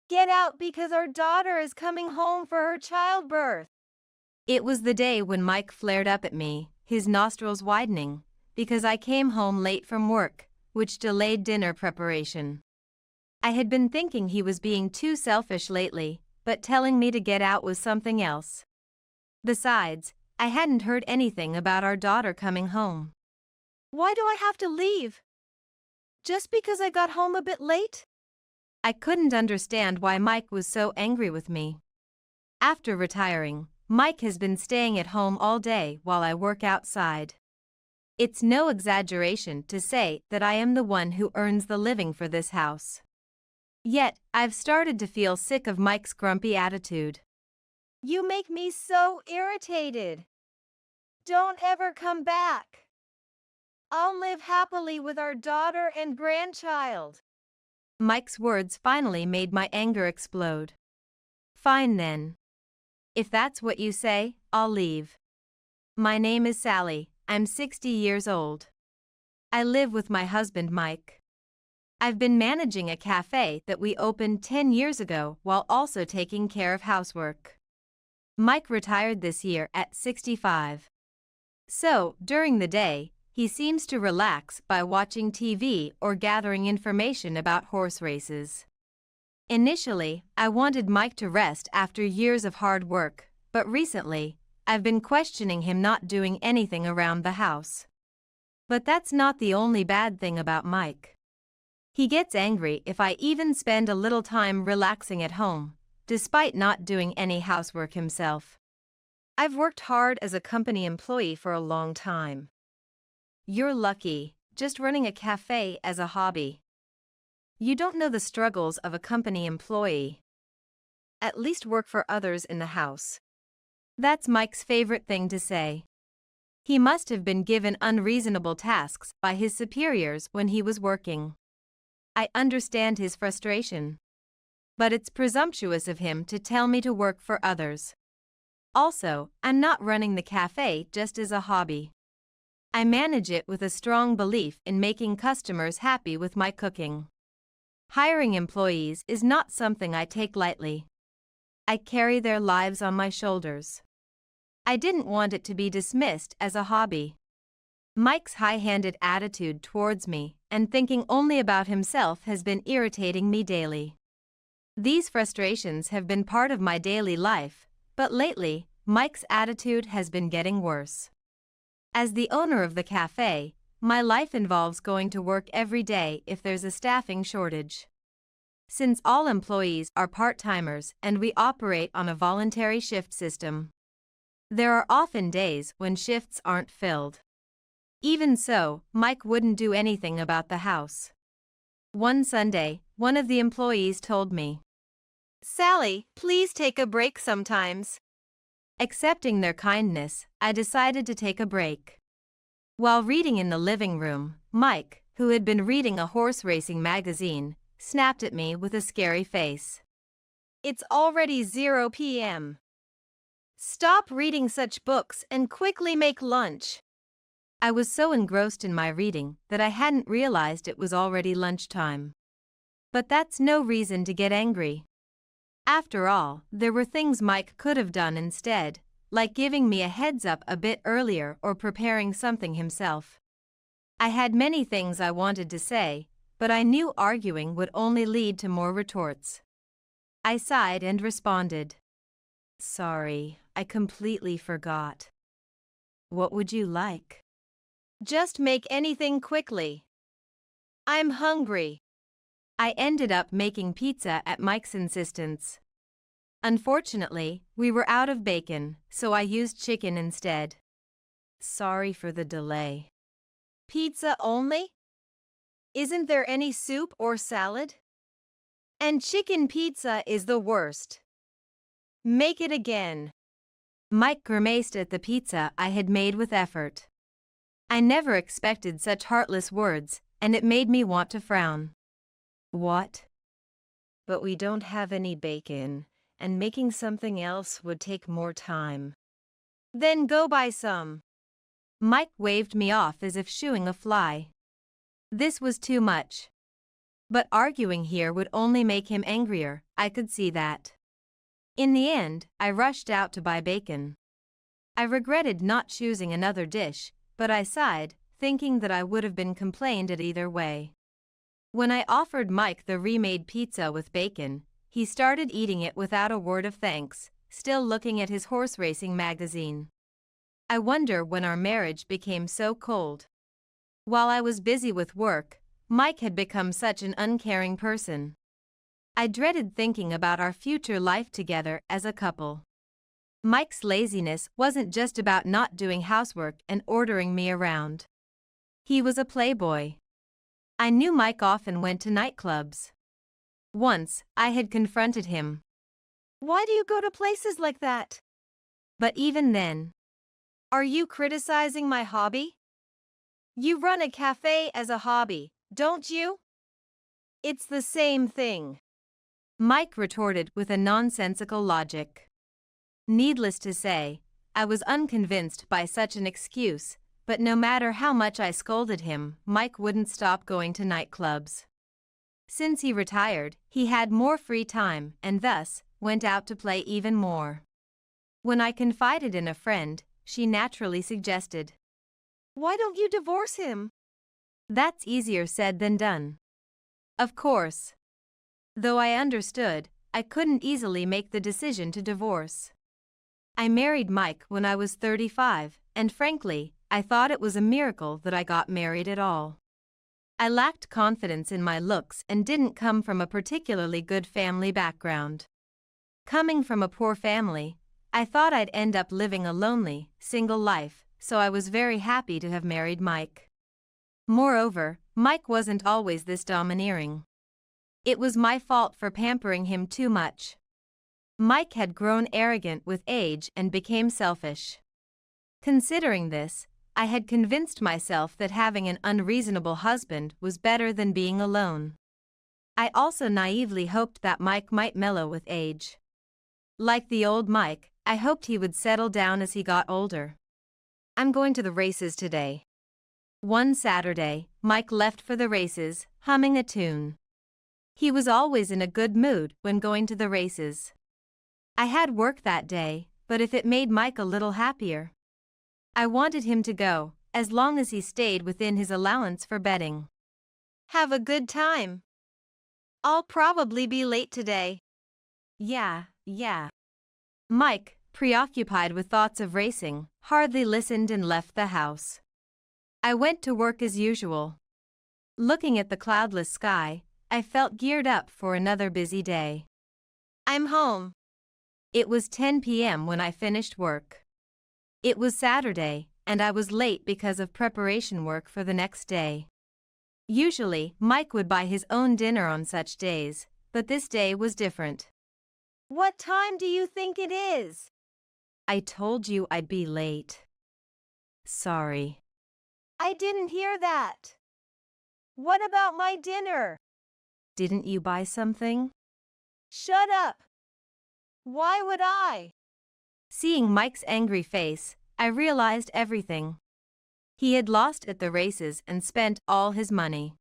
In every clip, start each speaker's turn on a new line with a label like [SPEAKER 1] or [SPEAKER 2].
[SPEAKER 1] Get out because our daughter is coming home for her childbirth.
[SPEAKER 2] It was the day when Mike flared up at me, his nostrils widening, because I came home late from work, which delayed dinner preparation. I had been thinking he was being too selfish lately, but telling me to get out was something else. Besides, I hadn't heard anything about our daughter coming home.
[SPEAKER 1] Why do I have to leave? Just because I got home a bit late?
[SPEAKER 2] I couldn't understand why Mike was so angry with me. After retiring, Mike has been staying at home all day while I work outside. It's no exaggeration to say that I am the one who earns the living for this house. Yet, I've started to feel sick of Mike's grumpy attitude.
[SPEAKER 1] You make me so irritated. Don't ever come back. I'll live happily with our daughter and grandchild.
[SPEAKER 2] Mike's words finally made my anger explode. Fine then. If that's what you say, I'll leave. My name is Sally, I'm 60 years old. I live with my husband Mike. I've been managing a cafe that we opened 10 years ago while also taking care of housework. Mike retired this year at 65. So, during the day, he seems to relax by watching TV or gathering information about horse races. Initially, I wanted Mike to rest after years of hard work, but recently, I've been questioning him not doing anything around the house. But that's not the only bad thing about Mike. He gets angry if I even spend a little time relaxing at home, despite not doing any housework himself. I've worked hard as a company employee for a long time. You're lucky, just running a cafe as a hobby. You don't know the struggles of a company employee. At least work for others in the house. That's Mike's favorite thing to say. He must have been given unreasonable tasks by his superiors when he was working. I understand his frustration. But it's presumptuous of him to tell me to work for others. Also, I'm not running the cafe just as a hobby. I manage it with a strong belief in making customers happy with my cooking. Hiring employees is not something I take lightly. I carry their lives on my shoulders. I didn't want it to be dismissed as a hobby. Mike's high-handed attitude towards me and thinking only about himself has been irritating me daily. These frustrations have been part of my daily life, but lately, Mike's attitude has been getting worse. As the owner of the cafe, my life involves going to work every day if there's a staffing shortage. Since all employees are part-timers and we operate on a voluntary shift system, there are often days when shifts aren't filled. Even so, Mike wouldn't do anything about the house. One Sunday, one of the employees told me,
[SPEAKER 1] Sally, please take a break sometimes.
[SPEAKER 2] Accepting their kindness, I decided to take a break. While reading in the living room, Mike, who had been reading a horse racing magazine, snapped at me with a scary face.
[SPEAKER 1] It's already 0 p.m. Stop reading such books and quickly make lunch.
[SPEAKER 2] I was so engrossed in my reading that I hadn't realized it was already lunchtime. But that's no reason to get angry. After all, there were things Mike could have done instead, like giving me a heads up a bit earlier or preparing something himself. I had many things I wanted to say, but I knew arguing would only lead to more retorts. I sighed and responded, Sorry, I completely forgot. What would you like?
[SPEAKER 1] Just make anything quickly. I'm hungry.
[SPEAKER 2] I ended up making pizza at Mike's insistence. Unfortunately, we were out of bacon, so I used chicken instead. Sorry for the delay.
[SPEAKER 1] Pizza only? Isn't there any soup or salad? And chicken pizza is the worst. Make it again.
[SPEAKER 2] Mike grimaced at the pizza I had made with effort. I never expected such heartless words, and it made me want to frown. What? But we don't have any bacon, and making something else would take more time.
[SPEAKER 1] Then go buy some.
[SPEAKER 2] Mike waved me off as if shooing a fly. This was too much. But arguing here would only make him angrier, I could see that. In the end, I rushed out to buy bacon. I regretted not choosing another dish, but I sighed, thinking that I would have been complained at either way. When I offered Mike the remade pizza with bacon, he started eating it without a word of thanks, still looking at his horse racing magazine. I wonder when our marriage became so cold. While I was busy with work, Mike had become such an uncaring person. I dreaded thinking about our future life together as a couple. Mike's laziness wasn't just about not doing housework and ordering me around. He was a playboy. I knew Mike often went to nightclubs. Once, I had confronted him.
[SPEAKER 1] Why do you go to places like that?
[SPEAKER 2] But even then,
[SPEAKER 1] Are you criticizing my hobby? You run a cafe as a hobby, don't you? It's the same thing.
[SPEAKER 2] Mike retorted with a nonsensical logic. Needless to say, I was unconvinced by such an excuse, but no matter how much I scolded him, Mike wouldn't stop going to nightclubs. Since he retired, he had more free time and thus went out to play even more. When I confided in a friend, she naturally suggested,
[SPEAKER 1] Why don't you divorce him?
[SPEAKER 2] "That's easier said than done." Of course. Though I understood, I couldn't easily make the decision to divorce. I married Mike when I was 35, and frankly, I thought it was a miracle that I got married at all. I lacked confidence in my looks and didn't come from a particularly good family background. Coming from a poor family, I thought I'd end up living a lonely, single life, so I was very happy to have married Mike. Moreover, Mike wasn't always this domineering. It was my fault for pampering him too much. Mike had grown arrogant with age and became selfish. Considering this, I had convinced myself that having an unreasonable husband was better than being alone. I also naively hoped that Mike might mellow with age. Like the old Mike, I hoped he would settle down as he got older.
[SPEAKER 1] I'm going to the races today.
[SPEAKER 2] One Saturday, Mike left for the races, humming a tune. He was always in a good mood when going to the races. I had work that day, but if it made Mike a little happier, I wanted him to go, as long as he stayed within his allowance for betting.
[SPEAKER 1] Have a good time. I'll probably be late today.
[SPEAKER 2] Yeah. Mike, preoccupied with thoughts of racing, hardly listened and left the house. I went to work as usual. Looking at the cloudless sky, I felt geared up for another busy day.
[SPEAKER 1] I'm home.
[SPEAKER 2] It was 10 p.m. when I finished work. It was Saturday, and I was late because of preparation work for the next day. Usually, Mike would buy his own dinner on such days, but this day was different.
[SPEAKER 1] What time do you think it is?
[SPEAKER 2] I told you I'd be late. Sorry.
[SPEAKER 1] I didn't hear that. What about my dinner?
[SPEAKER 2] Didn't you buy something?
[SPEAKER 1] Shut up. Why would I?
[SPEAKER 2] Seeing Mike's angry face, I realized everything. He had lost at the races and spent all his money.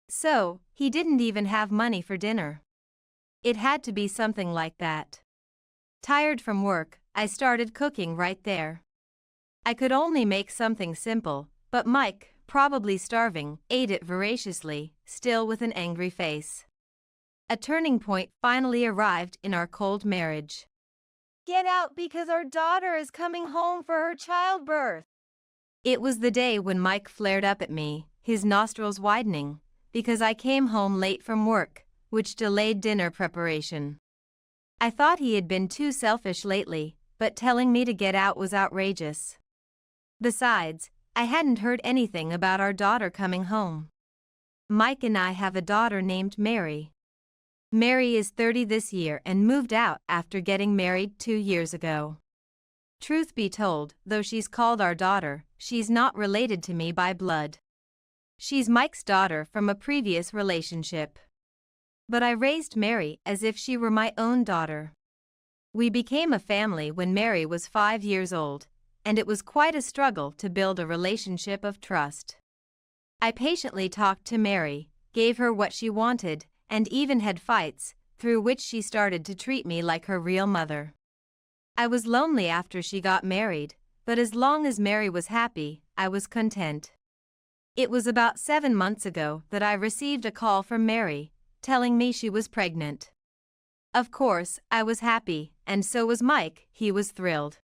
[SPEAKER 2] So, he didn't even have money for dinner. It had to be something like that. Tired from work, I started cooking right there. I could only make something simple, but Mike, probably starving, ate it voraciously, still with an angry face. A turning point finally arrived in our cold marriage.
[SPEAKER 1] Get out because our daughter is coming home for her childbirth.
[SPEAKER 2] It was the day when Mike flared up at me, his nostrils widening, because I came home late from work, which delayed dinner preparation. I thought he had been too selfish lately, but telling me to get out was outrageous. Besides, I hadn't heard anything about our daughter coming home. Mike and I have a daughter named Mary. Mary is 30 this year and moved out after getting married 2 years ago. Truth be told, though she's called our daughter, she's not related to me by blood. She's Mike's daughter from a previous relationship. But I raised Mary as if she were my own daughter. We became a family when Mary was 5 years old, and it was quite a struggle to build a relationship of trust. I patiently talked to Mary, gave her what she wanted, and even had fights, through which she started to treat me like her real mother. I was lonely after she got married, but as long as Mary was happy, I was content. It was about 7 months ago that I received a call from Mary, telling me she was pregnant. Of course, I was happy, and so was Mike. He was thrilled.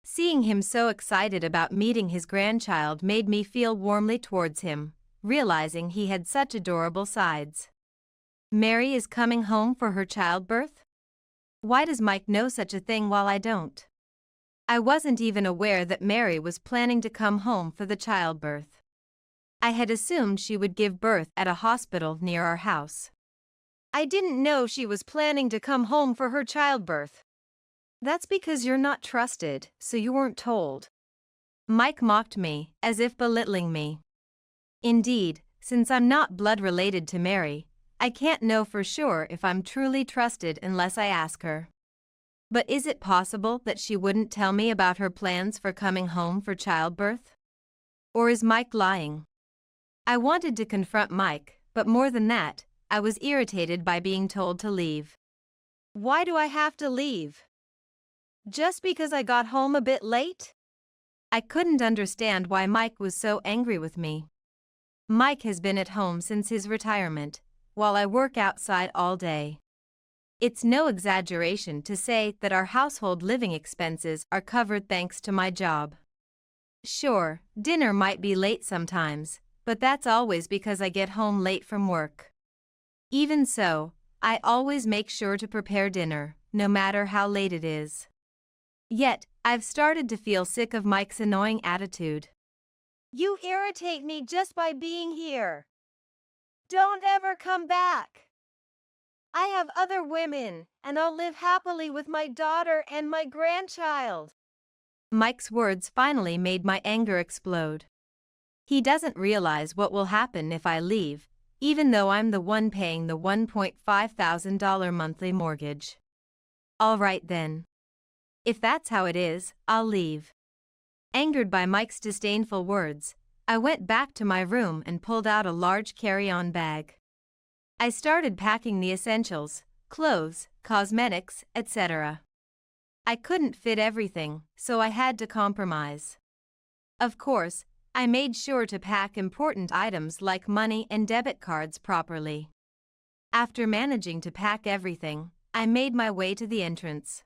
[SPEAKER 2] Seeing him so excited about meeting his grandchild made me feel warmly towards him, realizing he had such adorable sides. Mary is coming home for her childbirth? Why does Mike know such a thing while I don't? I wasn't even aware that Mary was planning to come home for the childbirth. I had assumed she would give birth at a hospital near our house.
[SPEAKER 1] I didn't know she was planning to come home for her childbirth. That's because you're not trusted, so you weren't told.
[SPEAKER 2] Mike mocked me, as if belittling me. Indeed, since I'm not blood related to Mary, I can't know for sure if I'm truly trusted unless I ask her. But is it possible that she wouldn't tell me about her plans for coming home for childbirth? Or is Mike lying? I wanted to confront Mike, but more than that, I was irritated by being told to leave.
[SPEAKER 1] Why do I have to leave? Just because I got home a bit late?
[SPEAKER 2] I couldn't understand why Mike was so angry with me. Mike has been at home since his retirement, while I work outside all day. It's no exaggeration to say that our household living expenses are covered thanks to my job. Sure, dinner might be late sometimes, but that's always because I get home late from work. Even so, I always make sure to prepare dinner, no matter how late it is. Yet, I've started to feel sick of Mike's annoying attitude.
[SPEAKER 1] You irritate me just by being here. Don't ever come back. I have other women, and I'll live happily with my daughter and my grandchild.
[SPEAKER 2] Mike's words finally made my anger explode. He doesn't realize what will happen if I leave, even though I'm the one paying the $1,500 monthly mortgage. All right then. If that's how it is, I'll leave. Angered by Mike's disdainful words, I went back to my room and pulled out a large carry-on bag. I started packing the essentials, clothes, cosmetics, etc. I couldn't fit everything, so I had to compromise. Of course, I made sure to pack important items like money and debit cards properly. After managing to pack everything, I made my way to the entrance.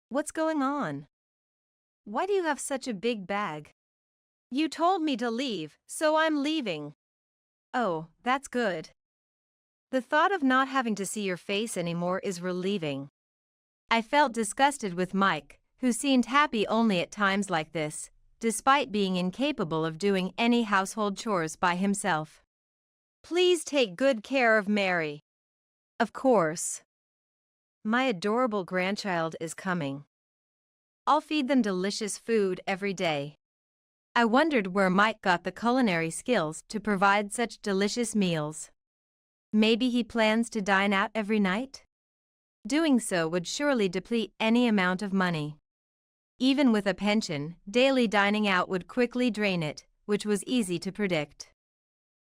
[SPEAKER 1] What's going on? Why do you have such a big bag? You told me to leave, so I'm leaving.
[SPEAKER 2] Oh, that's good.
[SPEAKER 1] The thought of not having to see your face anymore is relieving.
[SPEAKER 2] I felt disgusted with Mike, who seemed happy only at times like this, despite being incapable of doing any household chores by himself.
[SPEAKER 1] Please take good care of Mary.
[SPEAKER 2] Of course.
[SPEAKER 1] My adorable grandchild is coming.
[SPEAKER 2] I'll feed them delicious food every day. I wondered where Mike got the culinary skills to provide such delicious meals. Maybe he plans to dine out every night? Doing so would surely deplete any amount of money. Even with a pension, daily dining out would quickly drain it, which was easy to predict.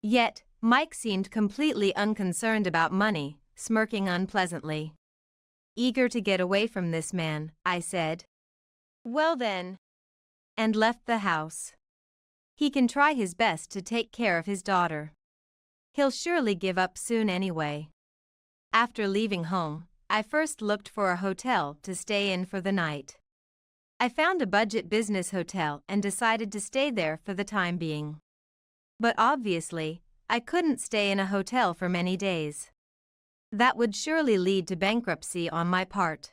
[SPEAKER 2] Yet, Mike seemed completely unconcerned about money, smirking unpleasantly. Eager to get away from this man, I said.
[SPEAKER 1] Well then.
[SPEAKER 2] And left the house. He can try his best to take care of his daughter. He'll surely give up soon anyway. After leaving home, I first looked for a hotel to stay in for the night. I found a budget business hotel and decided to stay there for the time being. But obviously, I couldn't stay in a hotel for many days. That would surely lead to bankruptcy on my part.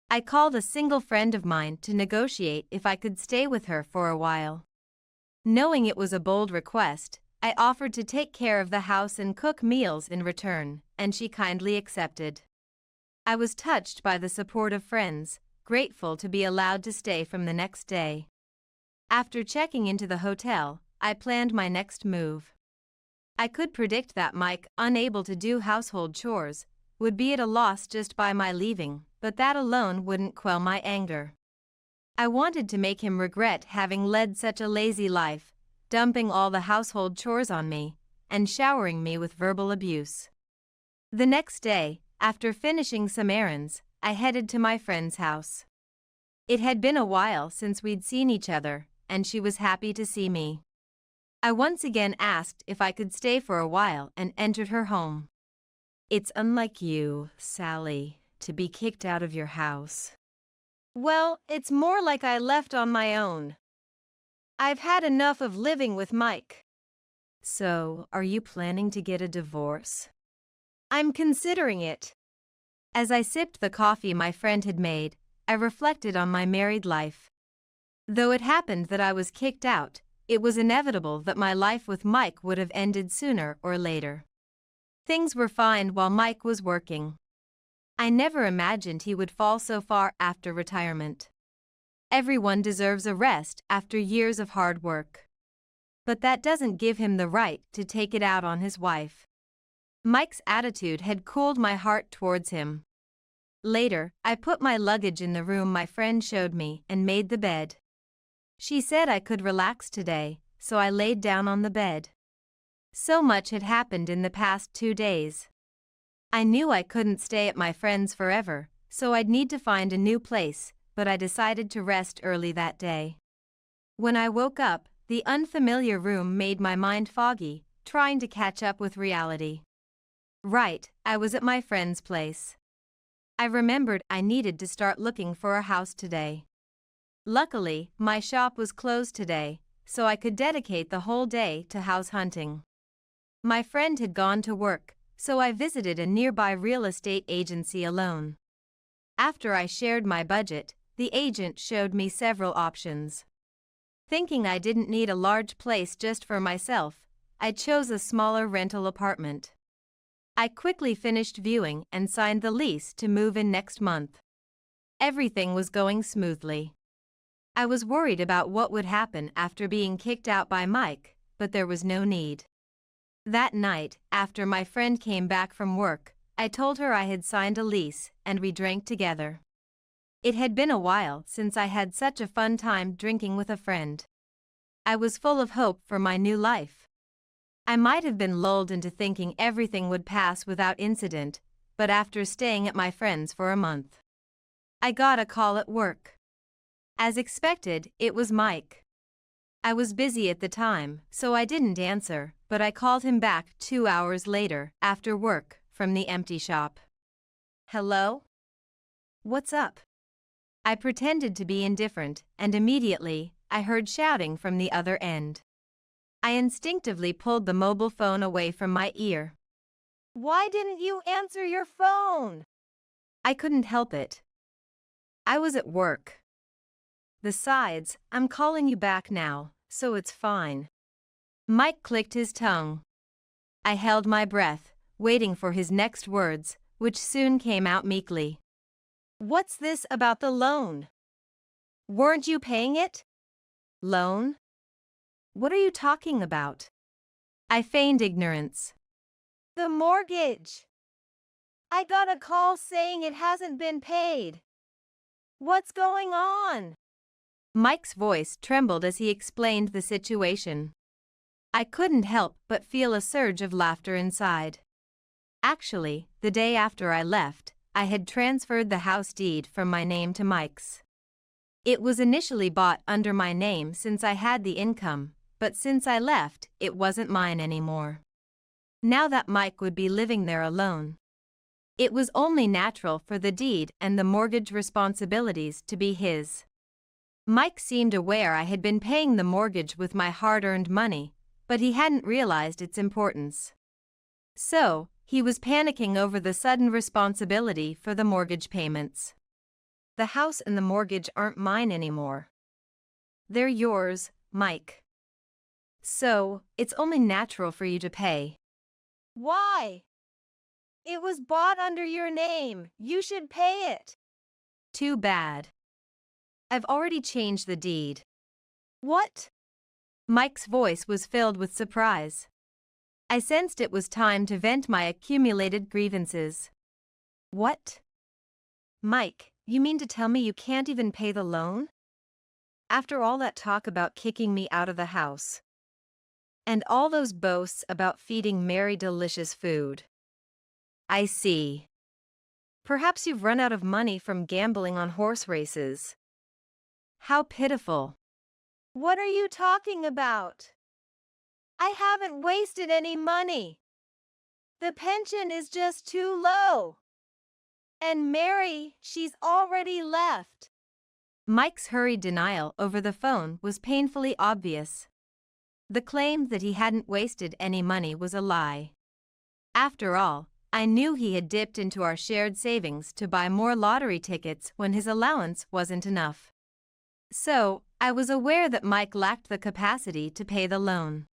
[SPEAKER 2] I called a single friend of mine to negotiate if I could stay with her for a while. Knowing it was a bold request, I offered to take care of the house and cook meals in return, and she kindly accepted. I was touched by the support of friends, grateful to be allowed to stay from the next day. After checking into the hotel, I planned my next move. I could predict that Mike, unable to do household chores, would be at a loss just by my leaving, but that alone wouldn't quell my anger. I wanted to make him regret having led such a lazy life, dumping all the household chores on me, and showering me with verbal abuse. The next day, after finishing some errands, I headed to my friend's house. It had been a while since we'd seen each other, and she was happy to see me. I once again asked if I could stay for a while and entered her home. "It's unlike you, Sally, to be kicked out of your house."
[SPEAKER 1] Well, it's more like I left on my own. I've had enough of living with Mike.
[SPEAKER 2] "So, are you planning to get a divorce?"
[SPEAKER 1] I'm considering it.
[SPEAKER 2] As I sipped the coffee my friend had made, I reflected on my married life. Though it happened that I was kicked out, it was inevitable that my life with Mike would have ended sooner or later. Things were fine while Mike was working. I never imagined he would fall so far after retirement. Everyone deserves a rest after years of hard work. But that doesn't give him the right to take it out on his wife. Mike's attitude had cooled my heart towards him. Later, I put my luggage in the room my friend showed me and made the bed. She said I could relax today, so I laid down on the bed. So much had happened in the past 2 days. I knew I couldn't stay at my friend's forever, so I'd need to find a new place, but I decided to rest early that day. When I woke up, the unfamiliar room made my mind foggy, trying to catch up with reality. Right, I was at my friend's place. I remembered I needed to start looking for a house today. Luckily, my shop was closed today, so I could dedicate the whole day to house hunting. My friend had gone to work, so I visited a nearby real estate agency alone. After I shared my budget, the agent showed me several options. Thinking I didn't need a large place just for myself, I chose a smaller rental apartment. I quickly finished viewing and signed the lease to move in next month. Everything was going smoothly. I was worried about what would happen after being kicked out by Mike, but there was no need. That night, after my friend came back from work, I told her I had signed a lease, and we drank together. It had been a while since I had such a fun time drinking with a friend. I was full of hope for my new life. I might have been lulled into thinking everything would pass without incident, but after staying at my friend's for a month, I got a call at work. As expected, it was Mike. I was busy at the time, so I didn't answer, but I called him back 2 hours later, after work, from the empty shop. "Hello? What's up?" I pretended to be indifferent, and immediately, I heard shouting from the other end. I instinctively pulled the mobile phone away from my ear.
[SPEAKER 1] Why didn't you answer your phone?
[SPEAKER 2] I couldn't help it. I was at work. Besides, I'm calling you back now, so it's fine. Mike clicked his tongue. I held my breath, waiting for his next words, which soon came out meekly.
[SPEAKER 1] What's this about the loan? Weren't you paying it?
[SPEAKER 2] Loan? What are you talking about? I feigned ignorance.
[SPEAKER 1] The mortgage. I got a call saying it hasn't been paid. What's going on?
[SPEAKER 2] Mike's voice trembled as he explained the situation. I couldn't help but feel a surge of laughter inside. Actually, the day after I left, I had transferred the house deed from my name to Mike's. It was initially bought under my name since I had the income, but since I left, it wasn't mine anymore. Now that Mike would be living there alone, it was only natural for the deed and the mortgage responsibilities to be his. Mike seemed aware I had been paying the mortgage with my hard-earned money, but he hadn't realized its importance. So, he was panicking over the sudden responsibility for the mortgage payments. The house and the mortgage aren't mine anymore. They're yours, Mike. So, it's only natural for you to pay.
[SPEAKER 1] Why? It was bought under your name. You should pay it.
[SPEAKER 2] Too bad. I've already changed the deed.
[SPEAKER 1] What?
[SPEAKER 2] Mike's voice was filled with surprise. I sensed it was time to vent my accumulated grievances. What? Mike, you mean to tell me you can't even pay the loan? After all that talk about kicking me out of the house. And all those boasts about feeding Mary delicious food. I see. Perhaps you've run out of money from gambling on horse races. How pitiful.
[SPEAKER 1] What are you talking about? I haven't wasted any money. The pension is just too low. And Mary, she's already left.
[SPEAKER 2] Mike's hurried denial over the phone was painfully obvious. The claim that he hadn't wasted any money was a lie. After all, I knew he had dipped into our shared savings to buy more lottery tickets when his allowance wasn't enough. So, I was aware that Mike lacked the capacity to pay the loan.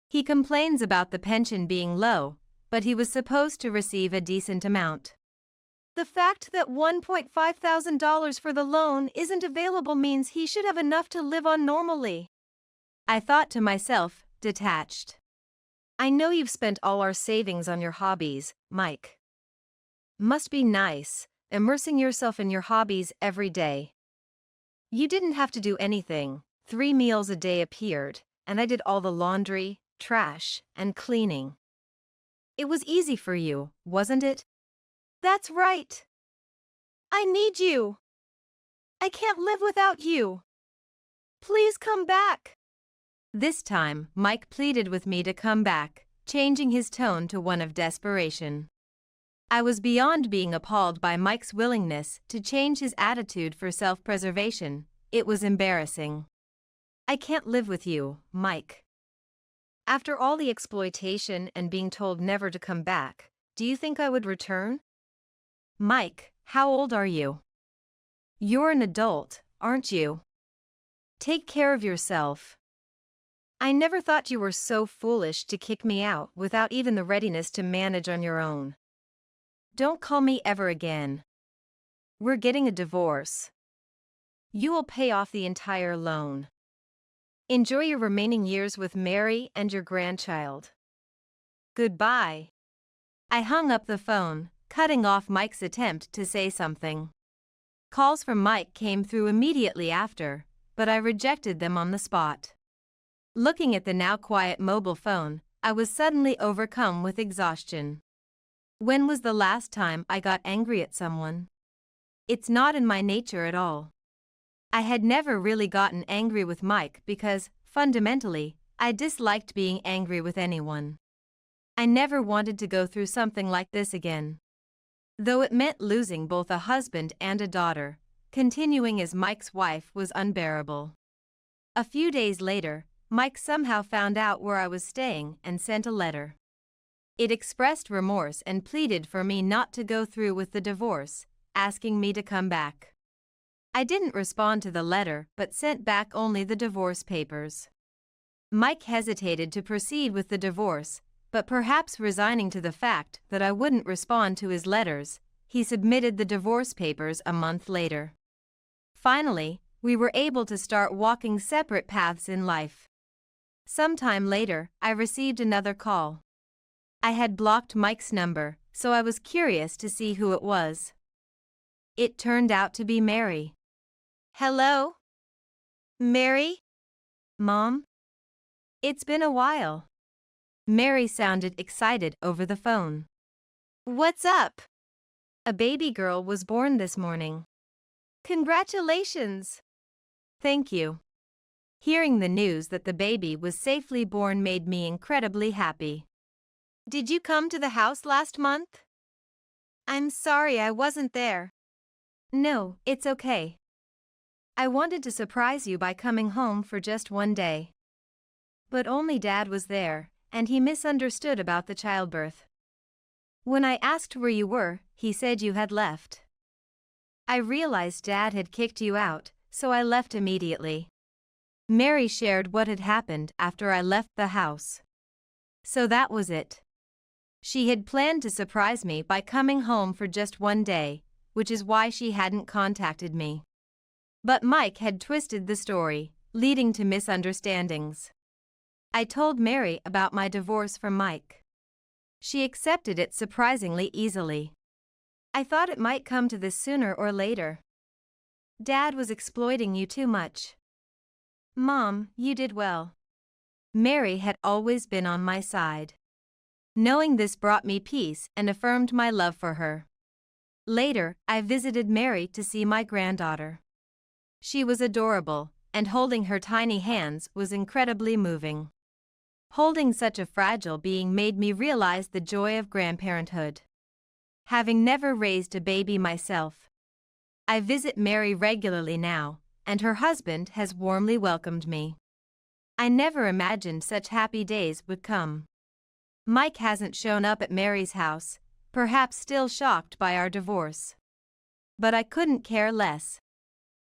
[SPEAKER 2] He complains about the pension being low, but he was supposed to receive a decent amount.
[SPEAKER 1] The fact that $1,500 for the loan isn't available means he should have enough to live on normally.
[SPEAKER 2] I thought to myself, detached. I know you've spent all our savings on your hobbies, Mike. Must be nice, immersing yourself in your hobbies every day. You didn't have to do anything. 3 meals a day appeared, and I did all the laundry, trash, and cleaning. It was easy for you, wasn't it?
[SPEAKER 1] That's right. I need you. I can't live without you. Please come back.
[SPEAKER 2] This time, Mike pleaded with me to come back, changing his tone to one of desperation. I was beyond being appalled by Mike's willingness to change his attitude for self-preservation. It was embarrassing. I can't live with you, Mike. After all the exploitation and being told never to come back, do you think I would return? Mike, how old are you? You're an adult, aren't you? Take care of yourself. I never thought you were so foolish to kick me out without even the readiness to manage on your own. Don't call me ever again. We're getting a divorce. You will pay off the entire loan. Enjoy your remaining years with Mary and your grandchild. Goodbye. I hung up the phone, cutting off Mike's attempt to say something. Calls from Mike came through immediately after, but I rejected them on the spot. Looking at the now quiet mobile phone, I was suddenly overcome with exhaustion. When was the last time I got angry at someone? It's not in my nature at all. I had never really gotten angry with Mike because, fundamentally, I disliked being angry with anyone. I never wanted to go through something like this again. Though it meant losing both a husband and a daughter, continuing as Mike's wife was unbearable. A few days later, Mike somehow found out where I was staying and sent a letter. It expressed remorse and pleaded for me not to go through with the divorce, asking me to come back. I didn't respond to the letter but sent back only the divorce papers. Mike hesitated to proceed with the divorce, but perhaps resigning to the fact that I wouldn't respond to his letters, he submitted the divorce papers a month later. Finally, we were able to start walking separate paths in life. Sometime later, I received another call. I had blocked Mike's number, so I was curious to see who it was. It turned out to be Mary.
[SPEAKER 1] Hello? Mary?
[SPEAKER 2] Mom? It's been a while. Mary sounded excited over the phone.
[SPEAKER 1] What's up?
[SPEAKER 2] A baby girl was born this morning.
[SPEAKER 1] Congratulations.
[SPEAKER 2] Thank you. Hearing the news that the baby was safely born made me incredibly happy.
[SPEAKER 1] Did you come to the house last month? I'm sorry I wasn't there.
[SPEAKER 2] No, it's okay. I wanted to surprise you by coming home for just one day. But only Dad was there, and he misunderstood about the childbirth. When I asked where you were, he said you had left. I realized Dad had kicked you out, so I left immediately. Mary shared what had happened after I left the house. So that was it. She had planned to surprise me by coming home for just one day, which is why she hadn't contacted me. But Mike had twisted the story, leading to misunderstandings. I told Mary about my divorce from Mike. She accepted it surprisingly easily. I thought it might come to this sooner or later. Dad was exploiting you too much. Mom, you did well. Mary had always been on my side. Knowing this brought me peace and affirmed my love for her. Later, I visited Mary to see my granddaughter. She was adorable, and holding her tiny hands was incredibly moving. Holding such a fragile being made me realize the joy of grandparenthood. Having never raised a baby myself, I visit Mary regularly now, and her husband has warmly welcomed me. I never imagined such happy days would come. Mike hasn't shown up at Mary's house, perhaps still shocked by our divorce. But I couldn't care less.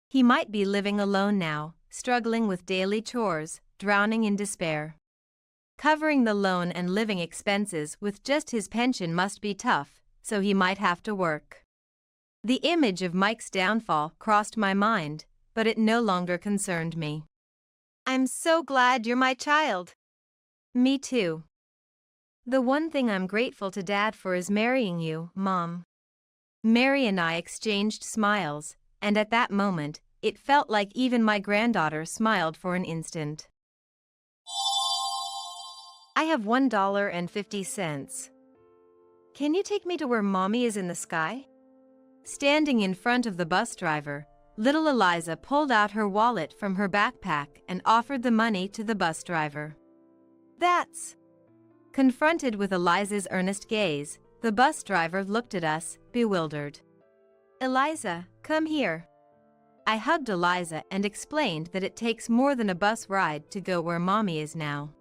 [SPEAKER 2] He might be living alone now, struggling with daily chores, drowning in despair. Covering the loan and living expenses with just his pension must be tough, so he might have to work. The image of Mike's downfall crossed my mind, but it no longer concerned me.
[SPEAKER 1] I'm so glad you're my child.
[SPEAKER 2] Me too. The one thing I'm grateful to Dad for is marrying you, Mom. Mary and I exchanged smiles, and at that moment, it felt like even my granddaughter smiled for an instant.
[SPEAKER 1] I have $1.50. Can you take me to where Mommy is in the sky?
[SPEAKER 2] Standing in front of the bus driver, little Eliza pulled out her wallet from her backpack and offered the money to the bus driver.
[SPEAKER 1] That's...
[SPEAKER 2] Confronted with Eliza's earnest gaze, the bus driver looked at us, bewildered.
[SPEAKER 1] Eliza, come here.
[SPEAKER 2] I hugged Eliza and explained that it takes more than a bus ride to go where Mommy is now.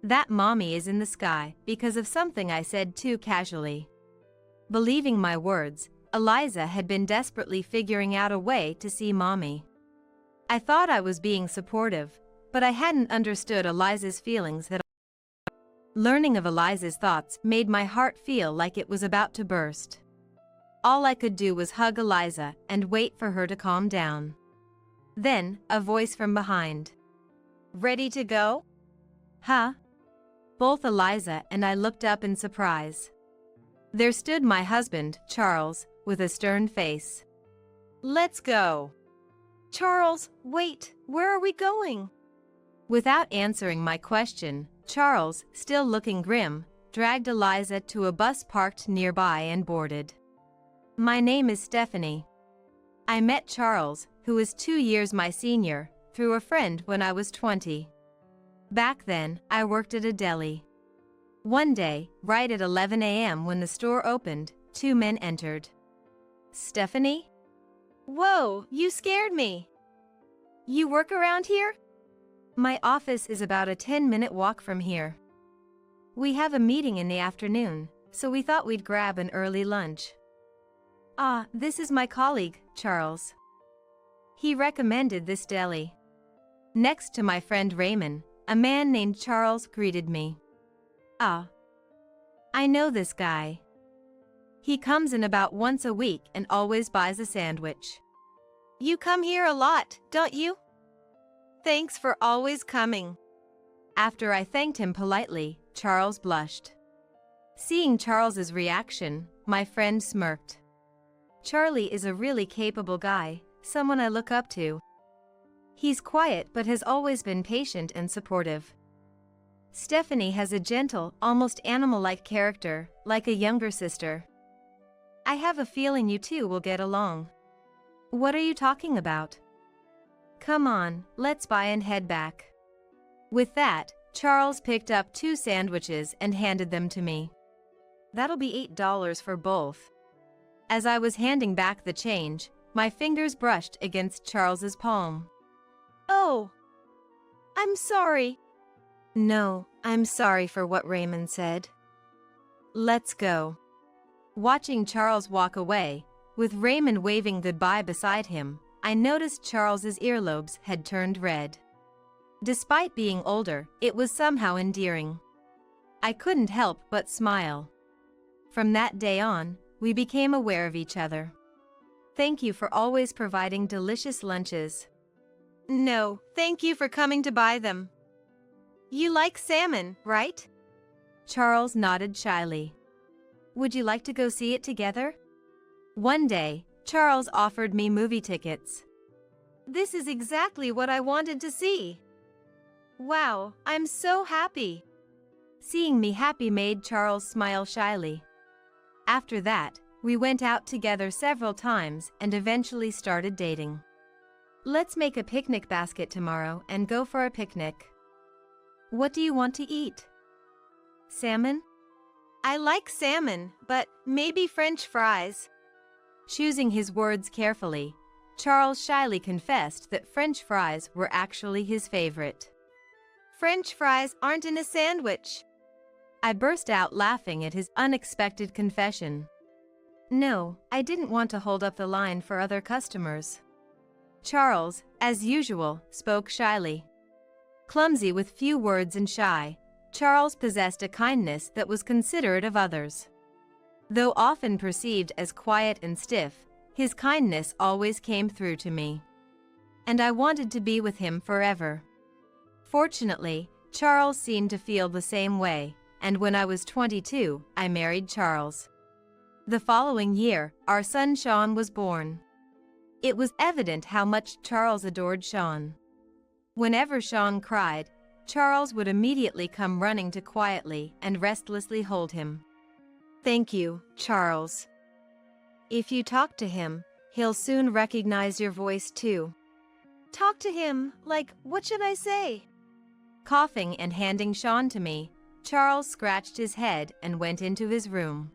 [SPEAKER 2] That Mommy is in the sky because of something I said too casually. Believing my words, Eliza had been desperately figuring out a way to see Mommy. I thought I was being supportive, but I hadn't understood Eliza's feelings that. Learning of Eliza's thoughts made my heart feel like it was about to burst. All I could do was hug Eliza and wait for her to calm down. Then, a voice from behind.
[SPEAKER 1] Ready to go?
[SPEAKER 2] Huh? Both Eliza and I looked up in surprise. There stood my husband, Charles, with a stern face.
[SPEAKER 1] Let's go. Charles, wait, where are we going?
[SPEAKER 2] Without answering my question, Charles, still looking grim, dragged Eliza to a bus parked nearby and boarded. My name is Stephanie. I met Charles, who is 2 years my senior, through a friend when I was 20. Back then, I worked at a deli. One day, right at 11 a.m. when the store opened, 2 men entered. Stephanie?
[SPEAKER 1] Whoa, you scared me. You work around here?
[SPEAKER 2] My office is about a 10-minute walk from here. We have a meeting in the afternoon, so we thought we'd grab an early lunch. Ah, this is my colleague, Charles. He recommended this deli. Next to my friend Raymond, a man named Charles greeted me. Ah. I know this guy. He comes in about once a week and always buys a sandwich.
[SPEAKER 1] You come here a lot, don't you? Thanks for always coming.
[SPEAKER 2] After I thanked him politely, Charles blushed. Seeing Charles's reaction, my friend smirked. Charlie is a really capable guy, someone I look up to. He's quiet but has always been patient and supportive. Stephanie has a gentle, almost animal-like character, like a younger sister. I have a feeling you two will get along. What are you talking about? Come on, let's buy and head back. With that, Charles picked up 2 sandwiches and handed them to me. That'll be $8 for both. As I was handing back the change, my fingers brushed against Charles's palm.
[SPEAKER 1] Oh, I'm sorry.
[SPEAKER 2] No, I'm sorry for what Raymond said. Let's go. Watching Charles walk away, with Raymond waving goodbye beside him, I noticed Charles's earlobes had turned red. Despite being older, it was somehow endearing. I couldn't help but smile. From that day on, we became aware of each other. Thank you for always providing delicious lunches.
[SPEAKER 1] No, thank you for coming to buy them. You like salmon, right?
[SPEAKER 2] Charles nodded shyly. Would you like to go see it together? One day, Charles offered me movie tickets.
[SPEAKER 1] This is exactly what I wanted to see. Wow, I'm so happy.
[SPEAKER 2] Seeing me happy made Charles smile shyly. After that, we went out together several times and eventually started dating. Let's make a picnic basket tomorrow and go for a picnic. What do you want to eat? Salmon?
[SPEAKER 1] I like salmon, but maybe French fries.
[SPEAKER 2] Choosing his words carefully, Charles shyly confessed that French fries were actually his favorite.
[SPEAKER 1] French fries aren't in a sandwich.
[SPEAKER 2] I burst out laughing at his unexpected confession. No, I didn't want to hold up the line for other customers. Charles, as usual, spoke shyly. Clumsy with few words and shy, Charles possessed a kindness that was considerate of others. Though often perceived as quiet and stiff, his kindness always came through to me. And I wanted to be with him forever. Fortunately, Charles seemed to feel the same way, and when I was 22, I married Charles. The following year, our son Sean was born. It was evident how much Charles adored Sean. Whenever Sean cried, Charles would immediately come running to quietly and restlessly hold him.
[SPEAKER 1] Thank you, Charles. If you talk to him, he'll soon recognize your voice too. Talk to him, like, what should I say?
[SPEAKER 2] Coughing and handing Sean to me, Charles scratched his head and went into his room.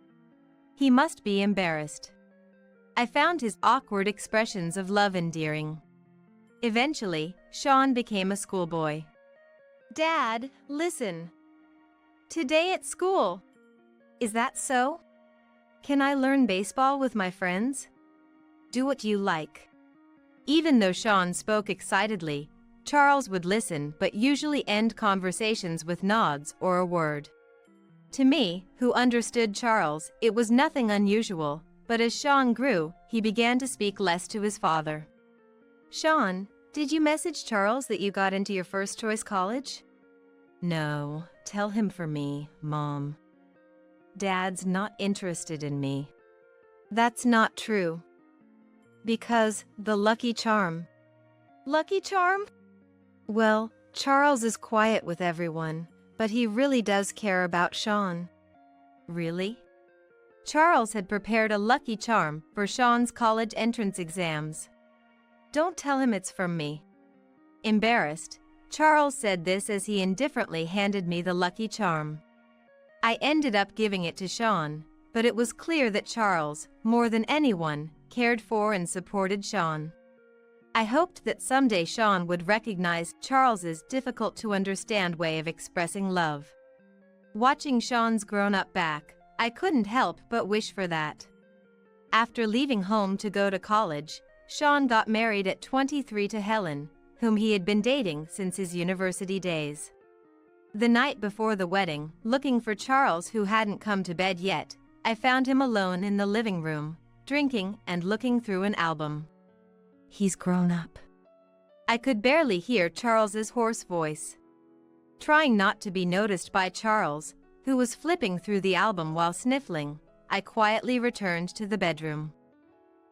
[SPEAKER 2] He must be embarrassed. I found his awkward expressions of love endearing. Eventually, Sean became a schoolboy.
[SPEAKER 1] Dad, listen. Today at school.
[SPEAKER 2] Is that so? Can I learn baseball with my friends? Do what you like. Even though Sean spoke excitedly, Charles would listen but usually end conversations with nods or a word. To me, who understood Charles, it was nothing unusual, but as Sean grew, he began to speak less to his father. Sean, did you message Charles that you got into your first choice college? No, tell him for me, Mom. Dad's not interested in me.
[SPEAKER 1] That's not true. Because the Lucky Charm. Lucky Charm? Well, Charles is quiet with everyone, but he really does care about Sean.
[SPEAKER 2] Really? Charles had prepared a lucky charm for Sean's college entrance exams. Don't tell him it's from me. Embarrassed, Charles said this as he indifferently handed me the lucky charm. I ended up giving it to Sean, but it was clear that Charles, more than anyone, cared for and supported Sean. I hoped that someday Sean would recognize Charles's difficult-to-understand way of expressing love. Watching Sean's grown-up back, I couldn't help but wish for that. After leaving home to go to college, Sean got married at 23 to Helen, whom he had been dating since his university days. The night before the wedding, looking for Charles who hadn't come to bed yet, I found him alone in the living room, drinking and looking through an album. He's grown up. I could barely hear Charles's hoarse voice. Trying not to be noticed by Charles, who was flipping through the album while sniffling, I quietly returned to the bedroom.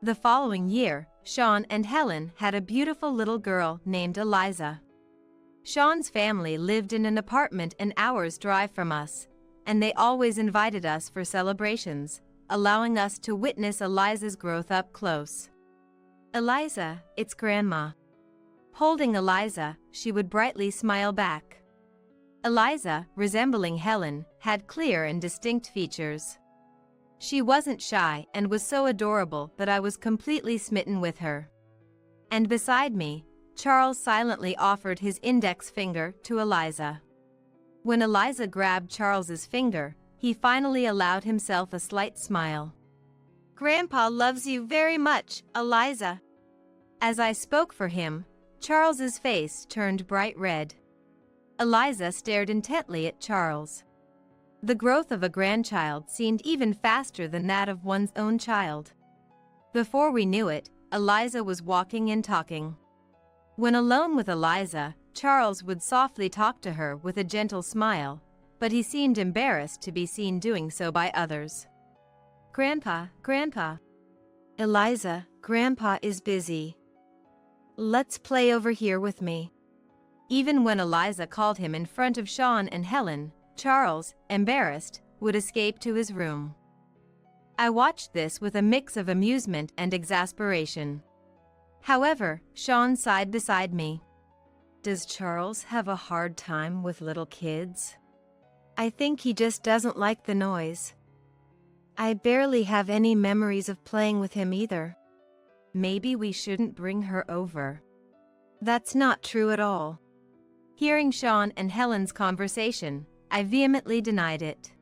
[SPEAKER 2] The following year, Sean and Helen had a beautiful little girl named Eliza. Sean's family lived in an apartment an hour's drive from us, and they always invited us for celebrations, allowing us to witness Eliza's growth up close. Eliza, it's Grandma. Holding Eliza, she would brightly smile back. Eliza, resembling Helen, had clear and distinct features. She wasn't shy and was so adorable that I was completely smitten with her. And beside me, Charles silently offered his index finger to Eliza. When Eliza grabbed Charles's finger, he finally allowed himself a slight smile.
[SPEAKER 1] Grandpa loves you very much, Eliza.
[SPEAKER 2] As I spoke for him, Charles's face turned bright red. Eliza stared intently at Charles. The growth of a grandchild seemed even faster than that of one's own child. Before we knew it, Eliza was walking and talking. When alone with Eliza, Charles would softly talk to her with a gentle smile, but he seemed embarrassed to be seen doing so by others. Grandpa, Grandpa.
[SPEAKER 1] Eliza, Grandpa is busy. Let's play over here with me.
[SPEAKER 2] Even when Eliza called him in front of Sean and Helen, Charles, embarrassed, would escape to his room. I watched this with a mix of amusement and exasperation. However, Sean sighed beside me. Does Charles have a hard time with little kids?
[SPEAKER 1] I think he just doesn't like the noise. I barely have any memories of playing with him either.
[SPEAKER 2] Maybe we shouldn't bring her over.
[SPEAKER 1] That's not true at all.
[SPEAKER 2] Hearing Sean and Helen's conversation, I vehemently denied it.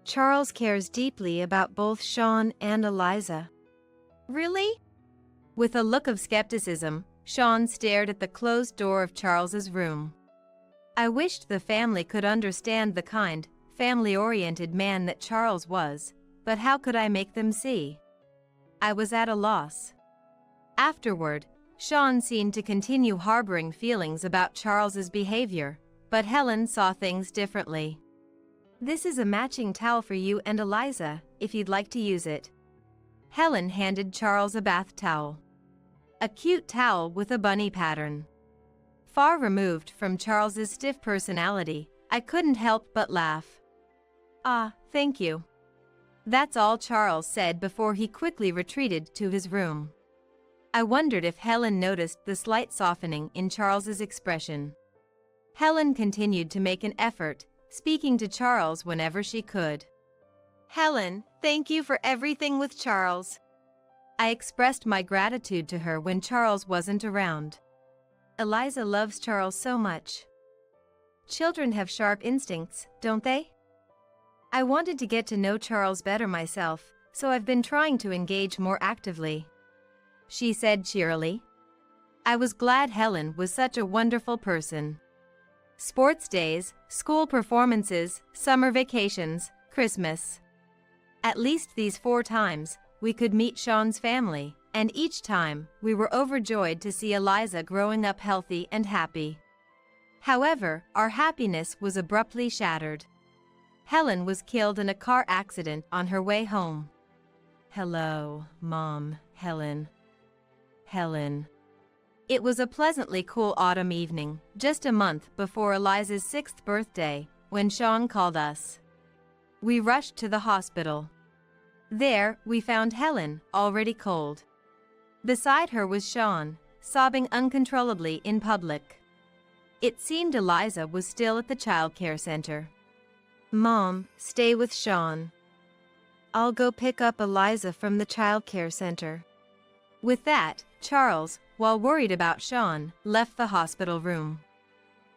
[SPEAKER 1] Charles cares deeply about both Sean and Eliza.
[SPEAKER 2] Really? With a look of skepticism, Sean stared at the closed door of Charles's room. I wished the family could understand the kind, family-oriented man that Charles was, but how could I make them see? I was at a loss. Afterward, Sean seemed to continue harboring feelings about Charles's behavior, but Helen saw things differently. This is a matching towel for you and Eliza, if you'd like to use it. Helen handed Charles a bath towel. A cute towel with a bunny pattern. Far removed from Charles's stiff personality, I couldn't help but laugh. Ah, thank you. That's all Charles said before he quickly retreated to his room. I wondered if Helen noticed the slight softening in Charles's expression. Helen continued to make an effort, speaking to Charles whenever she could.
[SPEAKER 1] Helen, thank you for everything with Charles.
[SPEAKER 2] I expressed my gratitude to her when Charles wasn't around. Eliza loves Charles so much. Children have sharp instincts, don't they? I wanted to get to know Charles better myself, so I've been trying to engage more actively, she said cheerily. I was glad Helen was such a wonderful person. Sports days, school performances, summer vacations, Christmas. At least these 4 times, we could meet Sean's family, and each time, we were overjoyed to see Eliza growing up healthy and happy. However, our happiness was abruptly shattered. Helen was killed in a car accident on her way home. Hello, Mom, Helen. Helen. It was a pleasantly cool autumn evening, just a month before Eliza's 6th birthday, when Sean called us. We rushed to the hospital. There, we found Helen, already cold. Beside her was Sean, sobbing uncontrollably in public. It seemed Eliza was still at the childcare center.
[SPEAKER 1] Mom, stay with Sean. I'll go pick up Eliza from the childcare center.
[SPEAKER 2] With that, Charles, while worried about Sean, left the hospital room.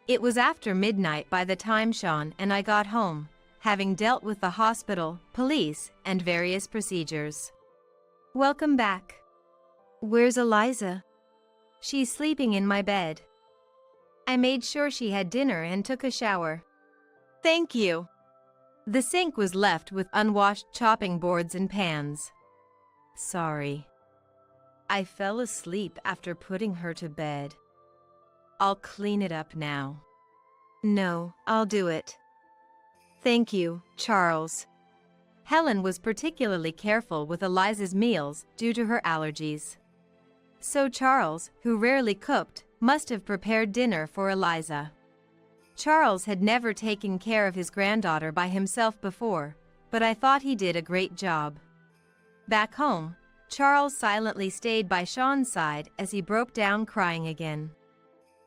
[SPEAKER 2] It was after midnight by the time Sean and I got home, having dealt with the hospital, police, and various procedures. Welcome back.
[SPEAKER 1] Where's Eliza?
[SPEAKER 2] She's sleeping in my bed. I made sure she had dinner and took a shower.
[SPEAKER 1] Thank you.
[SPEAKER 2] The sink was left with unwashed chopping boards and pans. Sorry. I fell asleep after putting her to bed. I'll clean it up now.
[SPEAKER 1] No, I'll do it. Thank you, Charles.
[SPEAKER 2] Helen was particularly careful with Eliza's meals due to her allergies. So Charles, who rarely cooked, must have prepared dinner for Eliza. Charles had never taken care of his granddaughter by himself before, but I thought he did a great job. Back home, Charles silently stayed by Sean's side as he broke down crying again.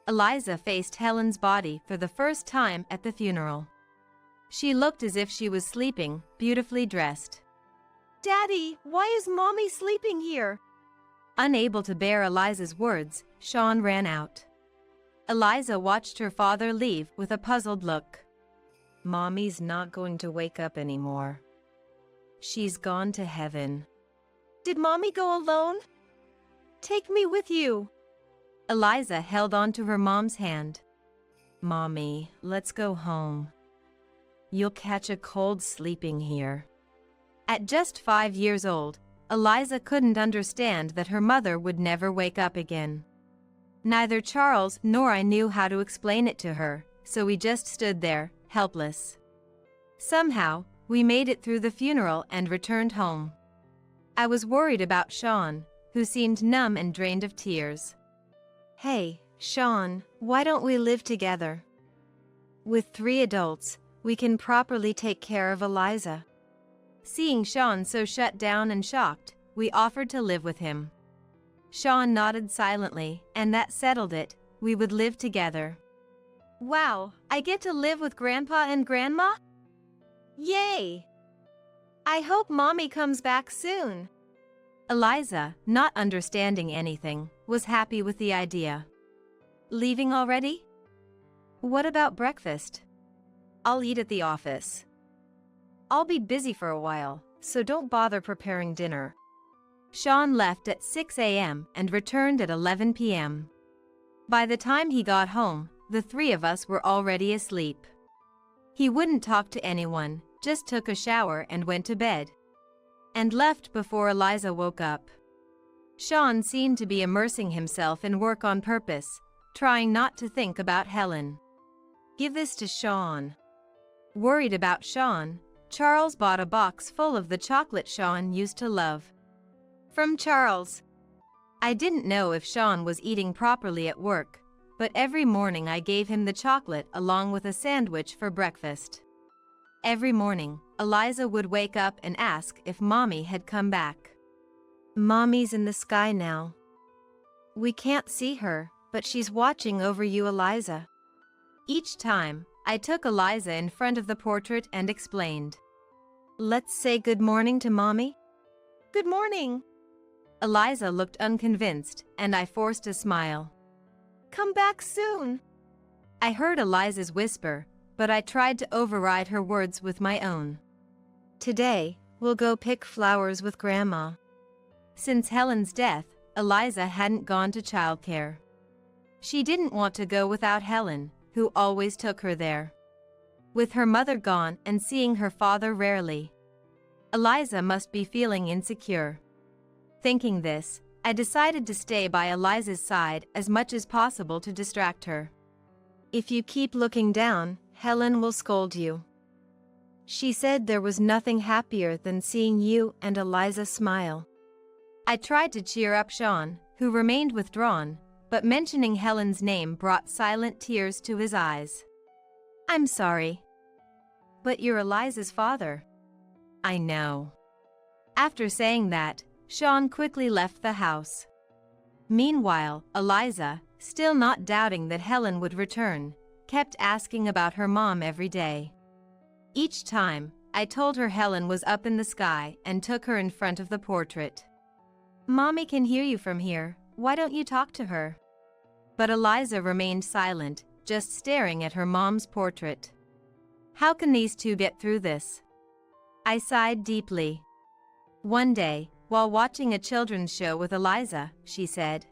[SPEAKER 2] Eliza faced Helen's body for the first time at the funeral. She looked as if she was sleeping, beautifully dressed.
[SPEAKER 1] Daddy, why is Mommy sleeping here?
[SPEAKER 2] Unable to bear Eliza's words, Sean ran out. Eliza watched her father leave with a puzzled look. Mommy's not going to wake up anymore. She's gone to heaven.
[SPEAKER 1] Did Mommy go alone? Take me with you.
[SPEAKER 2] Eliza held on to her mom's hand. Mommy, let's go home. You'll catch a cold sleeping here. At just 5 years old, Eliza couldn't understand that her mother would never wake up again. Neither Charles nor I knew how to explain it to her, so we just stood there, helpless. Somehow, we made it through the funeral and returned home. I was worried about Sean, who seemed numb and drained of tears.
[SPEAKER 1] Hey, Sean, why don't we live together? With 3 adults, we can properly take care of Eliza.
[SPEAKER 2] Seeing Sean so shut down and shocked, we offered to live with him. Sean nodded silently, and that settled it. We would live together.
[SPEAKER 1] Wow, I get to live with Grandpa and Grandma? Yay! I hope Mommy comes back soon.
[SPEAKER 2] Eliza, not understanding anything, was happy with the idea. Leaving already? What about breakfast? I'll eat at the office. I'll be busy for a while, so don't bother preparing dinner. Sean left at 6 a.m. and returned at 11 p.m. By the time he got home, the 3 of us were already asleep. He wouldn't talk to anyone, just took a shower and went to bed. And left before Eliza woke up. Sean seemed to be immersing himself in work on purpose, trying not to think about Helen.
[SPEAKER 1] Give this to Sean.
[SPEAKER 2] Worried about Sean, Charles bought a box full of the chocolate Sean used to love.
[SPEAKER 1] From Charles.
[SPEAKER 2] I didn't know if Sean was eating properly at work, but every morning I gave him the chocolate along with a sandwich for breakfast. Every morning, Eliza would wake up and ask if Mommy had come back.
[SPEAKER 1] Mommy's in the sky now. We can't see her, but she's watching over you, Eliza.
[SPEAKER 2] Each time, I took Eliza in front of the portrait and explained.
[SPEAKER 1] Let's say good morning to Mommy. Good morning.
[SPEAKER 2] Eliza looked unconvinced, and I forced a smile.
[SPEAKER 1] Come back soon.
[SPEAKER 2] I heard Eliza's whisper, but I tried to override her words with my own.
[SPEAKER 1] Today, we'll go pick flowers with Grandma.
[SPEAKER 2] Since Helen's death, Eliza hadn't gone to childcare. She didn't want to go without Helen, who always took her there. With her mother gone and seeing her father rarely, Eliza must be feeling insecure. Thinking this, I decided to stay by Eliza's side as much as possible to distract her.
[SPEAKER 1] If you keep looking down, Helen will scold you. She said there was nothing happier than seeing you and Eliza smile.
[SPEAKER 2] I tried to cheer up Sean, who remained withdrawn, but mentioning Helen's name brought silent tears to his eyes.
[SPEAKER 1] I'm sorry.
[SPEAKER 2] But you're Eliza's father. I know. After saying that, Sean quickly left the house. Meanwhile, Eliza, still not doubting that Helen would return, kept asking about her mom every day. Each time, I told her Helen was up in the sky and took her in front of the portrait. Mommy can hear you from here, why don't you talk to her? But Eliza remained silent, just staring at her mom's portrait. How can these 2 get through this? I sighed deeply. One day, while watching a children's show with Eliza, she said,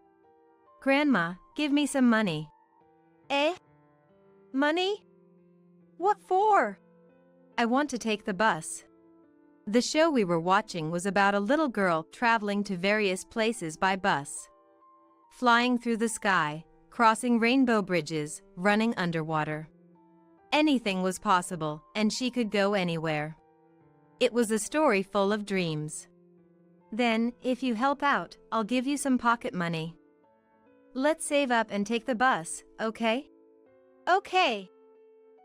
[SPEAKER 2] "Grandma, give me some money."
[SPEAKER 1] Eh? Money? What for?
[SPEAKER 2] I want to take the bus. The show we were watching was about a little girl traveling to various places by bus. Flying through the sky, crossing rainbow bridges, running underwater. Anything was possible, and she could go anywhere. It was a story full of dreams. Then, if you help out, I'll give you some pocket money. Let's save up and take the bus, okay?
[SPEAKER 1] Okay.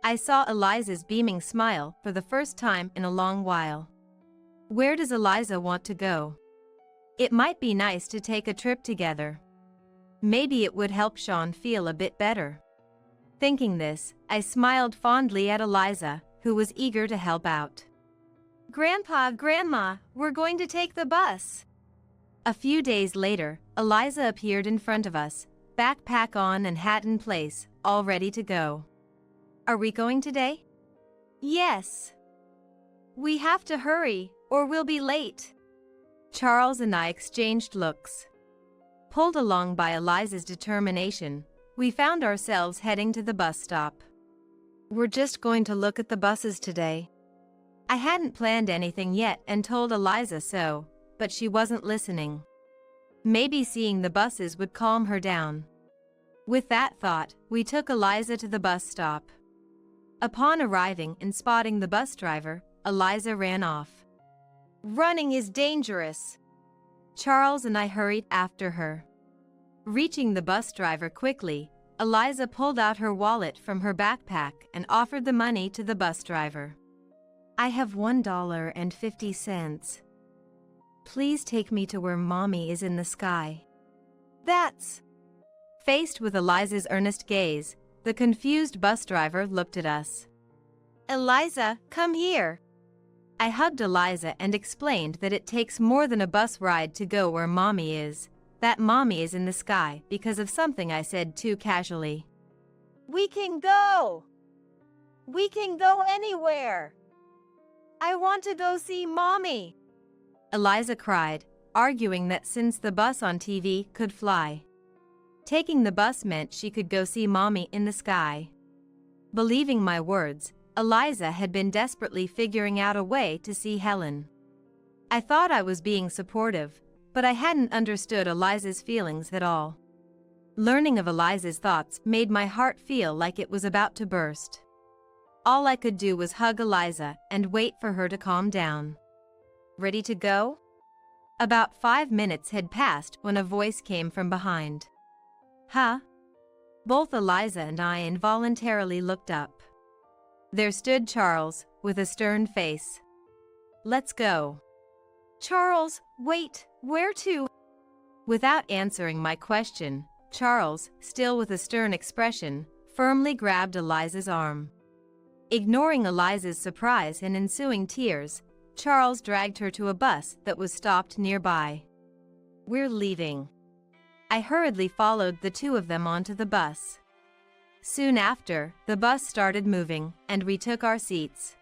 [SPEAKER 2] I saw Eliza's beaming smile for the first time in a long while. Where does Eliza want to go? It might be nice to take a trip together. Maybe it would help Sean feel a bit better. Thinking this, I smiled fondly at Eliza, who was eager to help out.
[SPEAKER 1] Grandpa, Grandma, we're going to take the bus.
[SPEAKER 2] A few days later, Eliza appeared in front of us, backpack on and hat in place, all ready to go. Are we going today?
[SPEAKER 1] Yes. We have to hurry, or we'll be late.
[SPEAKER 2] Charles and I exchanged looks. Pulled along by Eliza's determination, we found ourselves heading to the bus stop.
[SPEAKER 1] We're just going to look at the buses today.
[SPEAKER 2] I hadn't planned anything yet and told Eliza so, but she wasn't listening. Maybe seeing the buses would calm her down. With that thought, we took Eliza to the bus stop. Upon arriving and spotting the bus driver, Eliza ran off.
[SPEAKER 1] Running is dangerous.
[SPEAKER 2] Charles and I hurried after her. Reaching the bus driver quickly, Eliza pulled out her wallet from her backpack and offered the money to the bus driver. I have $1.50. Please take me to where Mommy is in the sky.
[SPEAKER 1] That's...
[SPEAKER 2] Faced with Eliza's earnest gaze, the confused bus driver looked at us.
[SPEAKER 1] Eliza, come here.
[SPEAKER 2] I hugged Eliza and explained that it takes more than a bus ride to go where Mommy is, that Mommy is in the sky because of something I said too casually.
[SPEAKER 1] We can go. We can go anywhere. I want to go see Mommy.
[SPEAKER 2] Eliza cried, arguing that since the bus on TV could fly, taking the bus meant she could go see Mommy in the sky. Believing my words, Eliza had been desperately figuring out a way to see Helen. I thought I was being supportive, but I hadn't understood Eliza's feelings at all. Learning of Eliza's thoughts made my heart feel like it was about to burst. All I could do was hug Eliza and wait for her to calm down. Ready to go? About 5 minutes had passed when a voice came from behind. Huh? Both Eliza and I involuntarily looked up. There stood Charles, with a stern face. Let's go.
[SPEAKER 1] Charles, wait, where to?
[SPEAKER 2] Without answering my question, Charles, still with a stern expression, firmly grabbed Eliza's arm. Ignoring Eliza's surprise and ensuing tears, Charles dragged her to a bus that was stopped nearby. We're leaving. I hurriedly followed the two of them onto the bus. Soon after, the bus started moving, and we took our seats.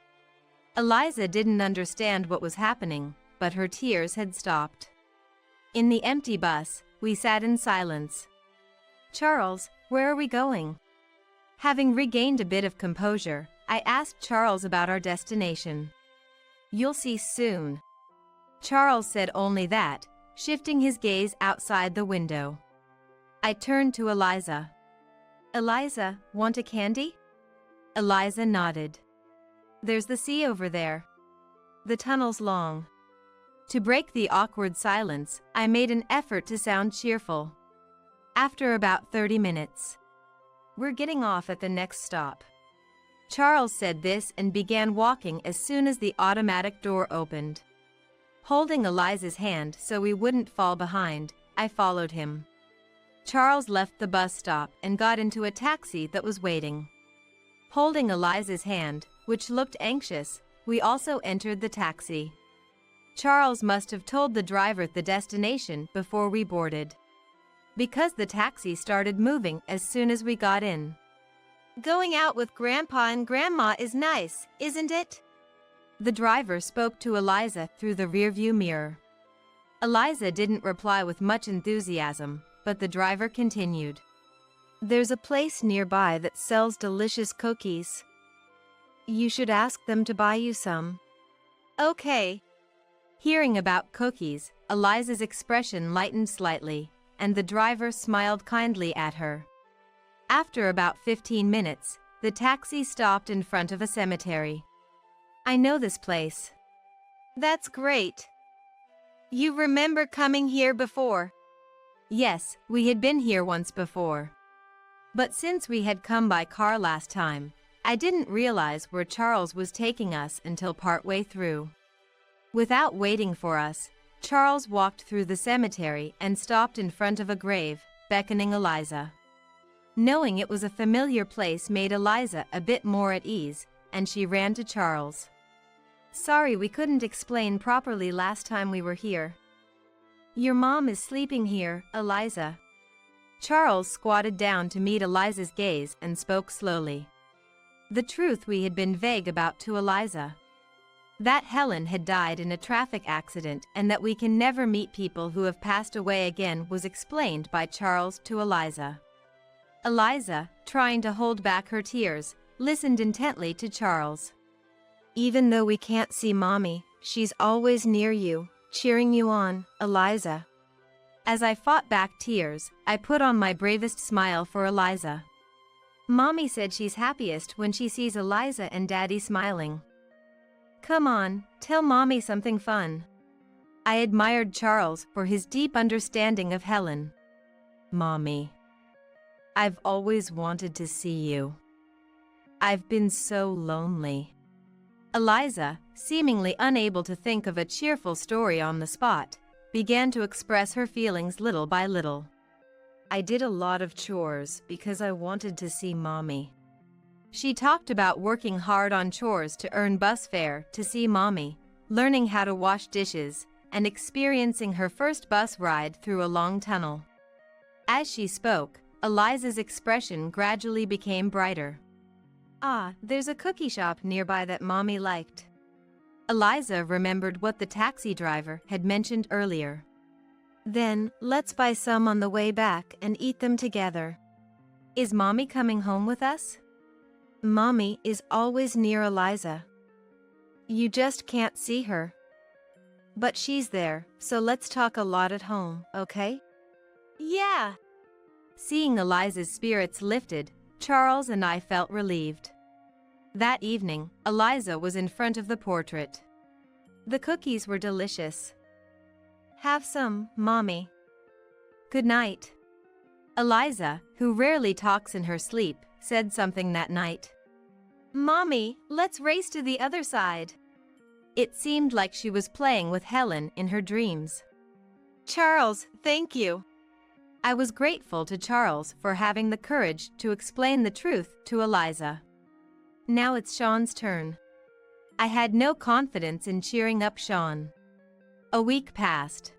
[SPEAKER 2] Eliza didn't understand what was happening, but her tears had stopped. In the empty bus, we sat in silence. Charles, where are we going? Having regained a bit of composure, I asked Charles about our destination. You'll see soon. Charles said only that, shifting his gaze outside the window. I turned to Eliza. Eliza, want a candy? Eliza nodded. There's the sea over there. The tunnel's long. To break the awkward silence, I made an effort to sound cheerful. After about 30 minutes. We're getting off at the next stop. Charles said this and began walking as soon as the automatic door opened. Holding Eliza's hand so we wouldn't fall behind, I followed him. Charles left the bus stop and got into a taxi that was waiting. Holding Eliza's hand, which looked anxious, we also entered the taxi. Charles must have told the driver the destination before we boarded, because the taxi started moving as soon as we got in.
[SPEAKER 1] Going out with Grandpa and Grandma is nice, isn't it?
[SPEAKER 2] The driver spoke to Eliza through the rearview mirror. Eliza didn't reply with much enthusiasm, but the driver continued. There's a place nearby that sells delicious cookies. You should ask them to buy you some.
[SPEAKER 1] Okay.
[SPEAKER 2] Hearing about cookies, Eliza's expression lightened slightly, and the driver smiled kindly at her. After about 15 minutes, the taxi stopped in front of a cemetery. I know this place.
[SPEAKER 1] That's great. You remember coming here before?
[SPEAKER 2] Yes, we had been here once before. But since we had come by car last time, I didn't realize where Charles was taking us until partway through. Without waiting for us, Charles walked through the cemetery and stopped in front of a grave, beckoning Eliza. Knowing it was a familiar place made Eliza a bit more at ease, and she ran to Charles. Sorry we couldn't explain properly last time we were here. Your mom is sleeping here, Eliza. Charles squatted down to meet Eliza's gaze and spoke slowly. The truth we had been vague about to Eliza. That Helen had died in a traffic accident and that we can never meet people who have passed away again was explained by Charles to Eliza. Eliza, trying to hold back her tears, listened intently to Charles. Even though we can't see Mommy, she's always near you, cheering you on, Eliza. As I fought back tears, I put on my bravest smile for Eliza. Mommy said she's happiest when she sees Eliza and Daddy smiling. Come on, tell Mommy something fun. I admired Charles for his deep understanding of Helen. Mommy. I've always wanted to see you. I've been so lonely. Eliza, seemingly unable to think of a cheerful story on the spot, began to express her feelings little by little. I did a lot of chores because I wanted to see Mommy. She talked about working hard on chores to earn bus fare to see Mommy, learning how to wash dishes, and experiencing her first bus ride through a long tunnel. As she spoke, Eliza's expression gradually became brighter. Ah, there's a cookie shop nearby that Mommy liked. Eliza remembered what the taxi driver had mentioned earlier. Then, let's buy some on the way back and eat them together. Is Mommy coming home with us? Mommy is always near Eliza. You just can't see her. But she's there, so let's talk a lot at home, okay?
[SPEAKER 1] Yeah.
[SPEAKER 2] Seeing Eliza's spirits lifted, Charles and I felt relieved. That evening, Eliza was in front of the portrait. The cookies were delicious. Have some, Mommy. Good night. Eliza, who rarely talks in her sleep, said something that night. Mommy, let's race to the other side. It seemed like she was playing with Helen in her dreams.
[SPEAKER 1] Charles, thank you.
[SPEAKER 2] I was grateful to Charles for having the courage to explain the truth to Eliza. Now it's Sean's turn. I had no confidence in cheering up Sean. A week passed.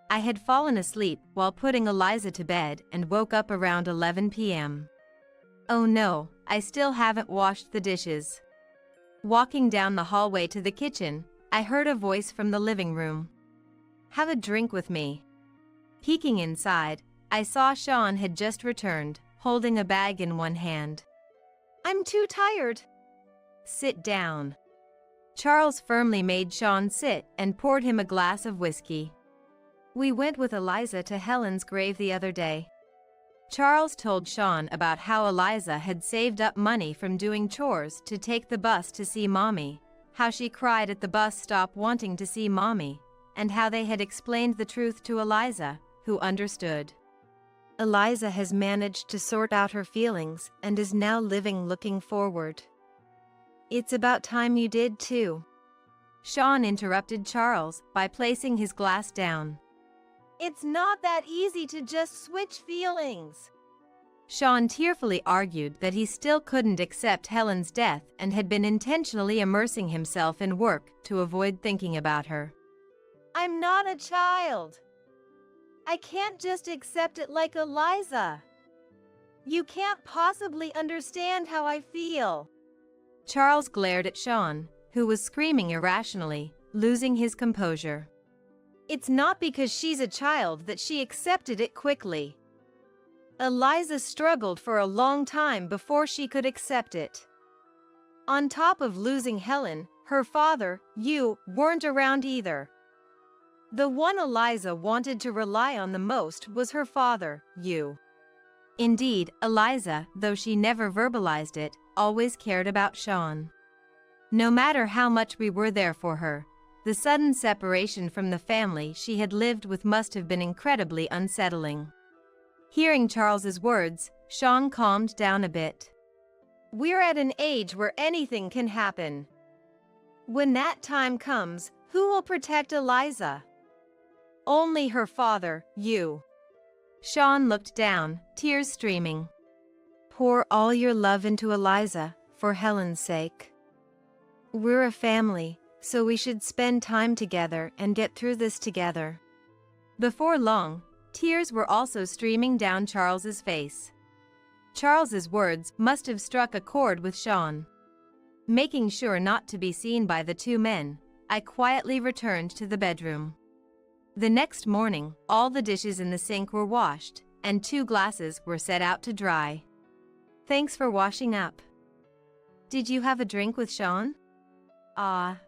[SPEAKER 2] I had fallen asleep while putting Eliza to bed and woke up around 11 p.m. Oh no, I still haven't washed the dishes. Walking down the hallway to the kitchen, I heard a voice from the living room. Have a drink with me. Peeking inside, I saw Sean had just returned, holding a bag in one hand.
[SPEAKER 1] I'm too tired.
[SPEAKER 2] Sit down. Charles firmly made Sean sit and poured him a glass of whiskey. We went with Eliza to Helen's grave the other day. Charles told Sean about how Eliza had saved up money from doing chores to take the bus to see Mommy, how she cried at the bus stop wanting to see Mommy, and how they had explained the truth to Eliza, who understood. Eliza has managed to sort out her feelings and is now living looking forward. It's about time you did too. Sean interrupted Charles by placing his glass down.
[SPEAKER 1] It's not that easy to just switch feelings.
[SPEAKER 2] Sean tearfully argued that he still couldn't accept Helen's death and had been intentionally immersing himself in work to avoid thinking about her.
[SPEAKER 1] I'm not a child. I can't just accept it like Eliza. You can't possibly understand how I feel.
[SPEAKER 2] Charles glared at Sean, who was screaming irrationally, losing his composure.
[SPEAKER 1] It's not because she's a child that she accepted it quickly. Eliza struggled for a long time before she could accept it. On top of losing Helen, her father, you, weren't around either. The one Eliza wanted to rely on the most was her father, you.
[SPEAKER 2] Indeed, Eliza, though she never verbalized it, always cared about Sean. No matter how much we were there for her, the sudden separation from the family she had lived with must have been incredibly unsettling. Hearing Charles's words, Sean calmed down a bit.
[SPEAKER 1] We're at an age where anything can happen. When that time comes, who will protect Eliza? Only her father, you.
[SPEAKER 2] Sean looked down, tears streaming.
[SPEAKER 1] Pour all your love into Eliza, for Helen's sake. We're a family, so we should spend time together and get through this together.
[SPEAKER 2] Before long, tears were also streaming down Charles's face. Charles's words must have struck a chord with Sean. Making sure not to be seen by the two men, I quietly returned to the bedroom. The next morning, all the dishes in the sink were washed, and 2 glasses were set out to dry. Thanks for washing up. Did you have a drink with Sean?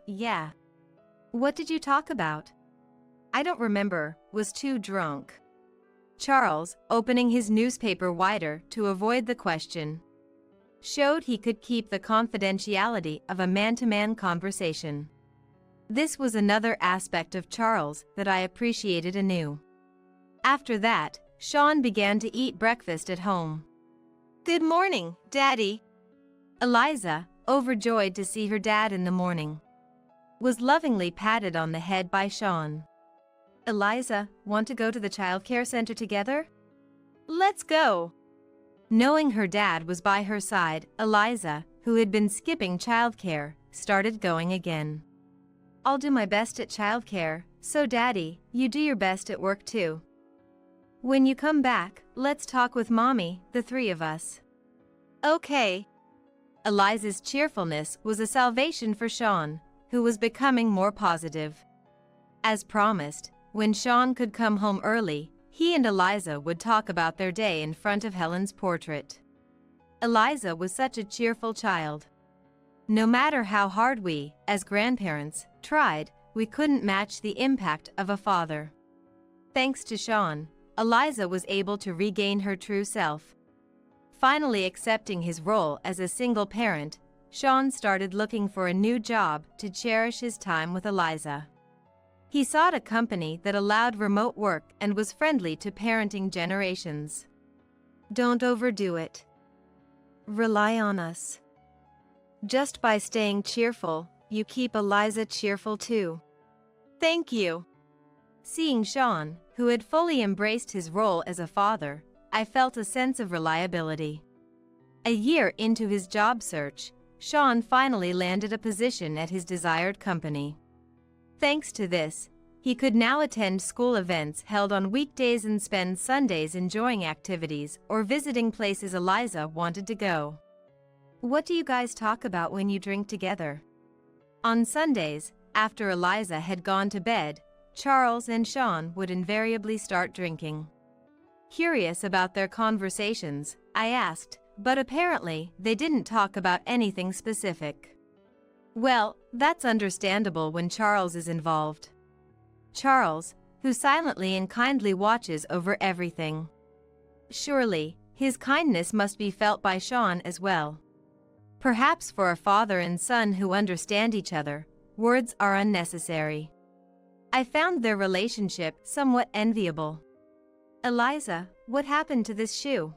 [SPEAKER 2] Yeah. What did you talk about? I don't remember, was too drunk. Charles, opening his newspaper wider to avoid the question, showed he could keep the confidentiality of a man-to-man conversation. This was another aspect of Charles that I appreciated anew. After that, Sean began to eat breakfast at home.
[SPEAKER 1] Good morning, Daddy.
[SPEAKER 2] Eliza, overjoyed to see her dad in the morning, was lovingly patted on the head by Sean. Eliza, want to go to the childcare center together?
[SPEAKER 1] Let's go.
[SPEAKER 2] Knowing her dad was by her side, Eliza, who had been skipping childcare, started going again. I'll do my best at childcare, so Daddy, you do your best at work too. When you come back, let's talk with Mommy, the three of us.
[SPEAKER 1] Okay.
[SPEAKER 2] Eliza's cheerfulness was a salvation for Sean, who was becoming more positive. As promised, when Sean could come home early, he and Eliza would talk about their day in front of Helen's portrait. Eliza was such a cheerful child. No matter how hard we, as grandparents, tried, we couldn't match the impact of a father. Thanks to Sean, Eliza was able to regain her true self. Finally accepting his role as a single parent, Sean started looking for a new job to cherish his time with Eliza. He sought a company that allowed remote work and was friendly to parenting generations.
[SPEAKER 1] Don't overdo it. Rely on us. Just by staying cheerful, you keep Eliza cheerful too. Thank you.
[SPEAKER 2] Seeing Sean, who had fully embraced his role as a father, I felt a sense of reliability. A year into his job search, Sean finally landed a position at his desired company. Thanks to this, he could now attend school events held on weekdays and spend Sundays enjoying activities or visiting places Eliza wanted to go. What do you guys talk about when you drink together? On Sundays, after Eliza had gone to bed, Charles and Sean would invariably start drinking. Curious about their conversations, I asked, but apparently they didn't talk about anything specific. Well, that's understandable when Charles is involved. Charles, who silently and kindly watches over everything. Surely, his kindness must be felt by Sean as well. Perhaps for a father and son who understand each other, words are unnecessary. I found their relationship somewhat enviable. Eliza, what happened to this shoe?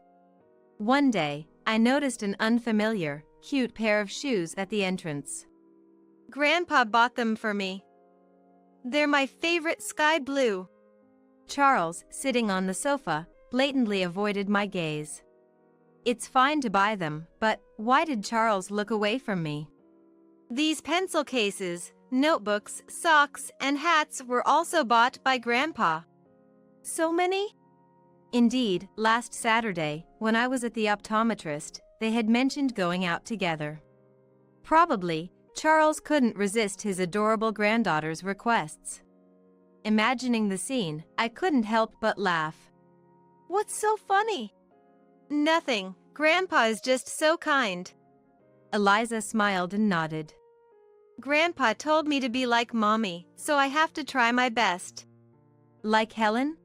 [SPEAKER 2] One day, I noticed an unfamiliar, cute pair of shoes at the entrance.
[SPEAKER 1] Grandpa bought them for me. They're my favorite sky blue.
[SPEAKER 2] Charles, sitting on the sofa, blatantly avoided my gaze. It's fine to buy them, but why did Charles look away from me?
[SPEAKER 1] These pencil cases, notebooks, socks, and hats were also bought by Grandpa. So many?
[SPEAKER 2] Indeed, last Saturday, when I was at the optometrist, they had mentioned going out together. Probably, Charles couldn't resist his adorable granddaughter's requests. Imagining the scene, I couldn't help but laugh.
[SPEAKER 1] What's so funny? Nothing. Grandpa is just so kind.
[SPEAKER 2] Eliza smiled and nodded.
[SPEAKER 1] Grandpa told me to be like Mommy, so I have to try my best.
[SPEAKER 2] Like Helen?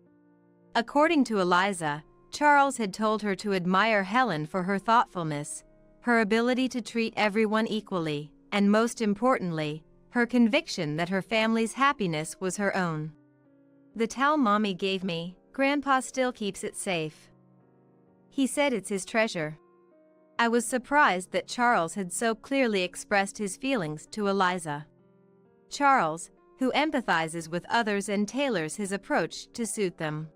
[SPEAKER 2] According to Eliza, Charles had told her to admire Helen for her thoughtfulness, her ability to treat everyone equally, and most importantly, her conviction that her family's happiness was her own. The towel Mommy gave me, Grandpa still keeps it safe. He said it's his treasure. I was surprised that Charles had so clearly expressed his feelings to Eliza. Charles, who empathizes with others and tailors his approach to suit them.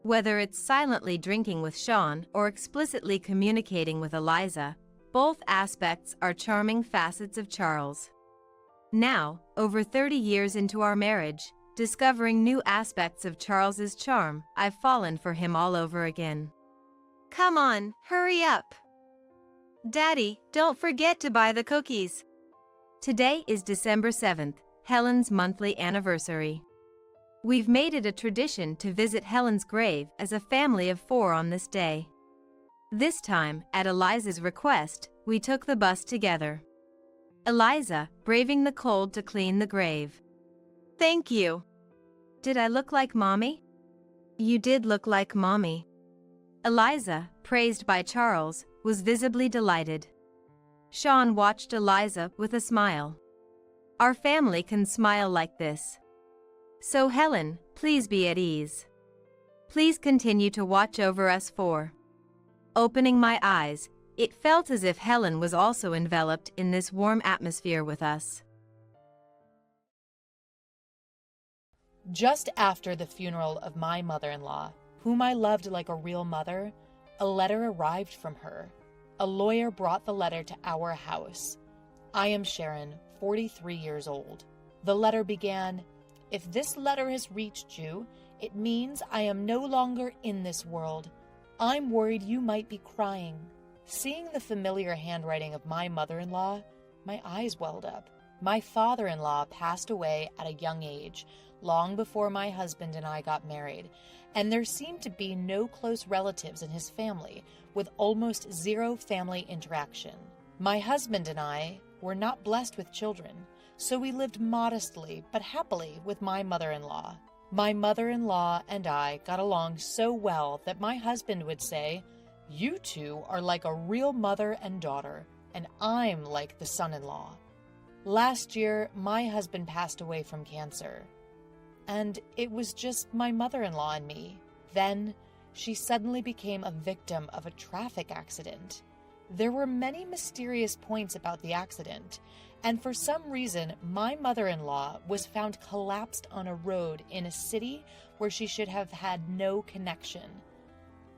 [SPEAKER 2] Whether it's silently drinking with Sean or explicitly communicating with Eliza, both aspects are charming facets of Charles. Now, over 30 years into our marriage, discovering new aspects of Charles's charm, I've fallen for him all over again.
[SPEAKER 1] Come on, hurry up. Daddy, don't forget to buy the cookies.
[SPEAKER 2] Today is December 7th, Helen's monthly anniversary. We've made it a tradition to visit Helen's grave as a family of 4 on this day. This time, at Eliza's request, we took the bus together. Eliza, braving the cold to clean the grave.
[SPEAKER 1] Thank you.
[SPEAKER 2] Did I look like Mommy?
[SPEAKER 1] You did look like Mommy.
[SPEAKER 2] Eliza, praised by Charles, was visibly delighted. Sean watched Eliza with a smile. Our family can smile like this. So Helen, please be at ease. Please continue to watch over us for. Opening my eyes, it felt as if Helen was also enveloped in this warm atmosphere with us.
[SPEAKER 3] Just after the funeral of my mother-in-law, whom I loved like a real mother, a letter arrived from her. A lawyer brought the letter to our house. I am Sharon, 43 years old. The letter began, "If this letter has reached you, it means I am no longer in this world. I'm worried you might be crying." Seeing the familiar handwriting of my mother-in-law, my eyes welled up. My father-in-law passed away at a young age, long before my husband and I got married, and there seemed to be no close relatives in his family, with almost zero family interaction. My husband and I were not blessed with children, so we lived modestly but happily with my mother-in-law. My mother-in-law and I got along so well that my husband would say, "You two are like a real mother and daughter, and I'm like the son-in-law." Last year, my husband passed away from cancer, and it was just my mother-in-law and me. Then, she suddenly became a victim of a traffic accident. There were many mysterious points about the accident, and for some reason, my mother-in-law was found collapsed on a road in a city where she should have had no connection,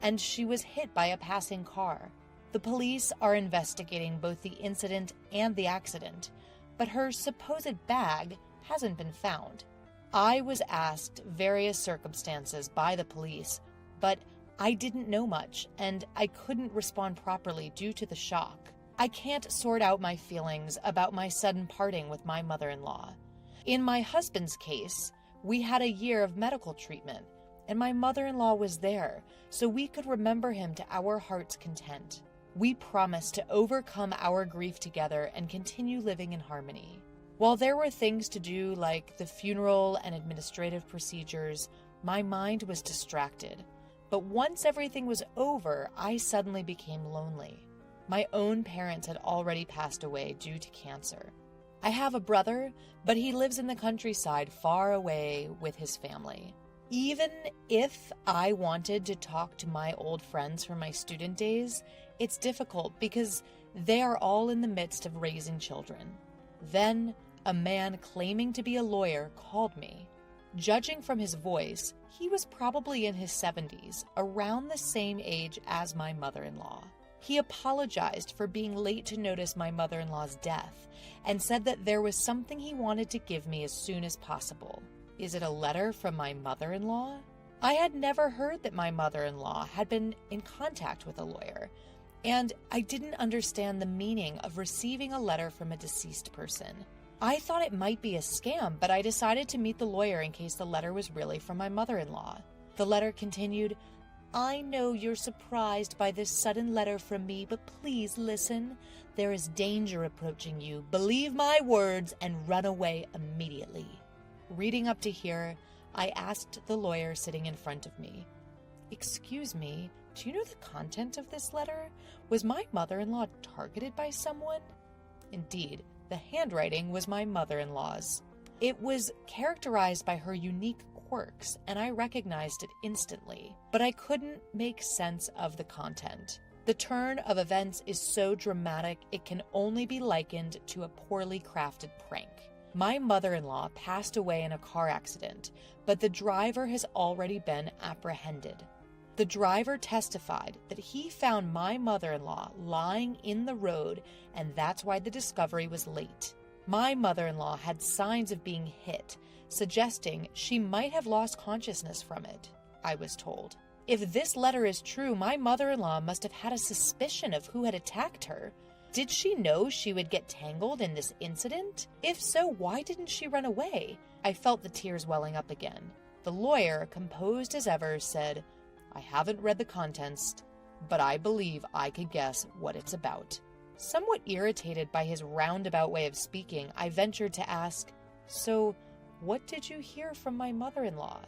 [SPEAKER 3] and she was hit by a passing car. The police are investigating both the incident and the accident, but her supposed bag hasn't been found. I was asked various circumstances by the police, but I didn't know much, and I couldn't respond properly due to the shock. I can't sort out my feelings about my sudden parting with my mother-in-law. In my husband's case, we had a year of medical treatment, and my mother-in-law was there, so we could remember him to our heart's content. We promised to overcome our grief together and continue living in harmony. While there were things to do like the funeral and administrative procedures, my mind was distracted. But once everything was over, I suddenly became lonely. My own parents had already passed away due to cancer. I have a brother, but he lives in the countryside far away with his family. Even if I wanted to talk to my old friends from my student days, it's difficult because they are all in the midst of raising children. Then, a man claiming to be a lawyer called me. Judging from his voice, he was probably in his 70s, around the same age as my mother-in-law. He apologized for being late to notice my mother-in-law's death and said that there was something he wanted to give me as soon as possible. Is it a letter from my mother-in-law? I had never heard that my mother-in-law had been in contact with a lawyer, and I didn't understand the meaning of receiving a letter from a deceased person. I thought it might be a scam, but I decided to meet the lawyer in case the letter was really from my mother-in-law. The letter continued, "I know you're surprised by this sudden letter from me, but please listen. There is danger approaching you. Believe my words and run away immediately." Reading up to here, I asked the lawyer sitting in front of me, "Excuse me, do you know the content of this letter? Was my mother-in-law targeted by someone?" Indeed, the handwriting was my mother-in-law's. It was characterized by her unique quirks, and I recognized it instantly, but I couldn't make sense of the content. The turn of events is so dramatic it can only be likened to a poorly crafted prank. My mother-in-law passed away in a car accident, but the driver has already been apprehended. The driver testified that he found my mother-in-law lying in the road, and that's why the discovery was late. My mother-in-law had signs of being hit, suggesting she might have lost consciousness from it, I was told. If this letter is true, my mother-in-law must have had a suspicion of who had attacked her. Did she know she would get tangled in this incident? If so, why didn't she run away? I felt the tears welling up again. The lawyer, composed as ever, said, "I haven't read the contents, but I believe I could guess what it's about." Somewhat irritated by his roundabout way of speaking, I ventured to ask, "So, what did you hear from my mother-in-law?"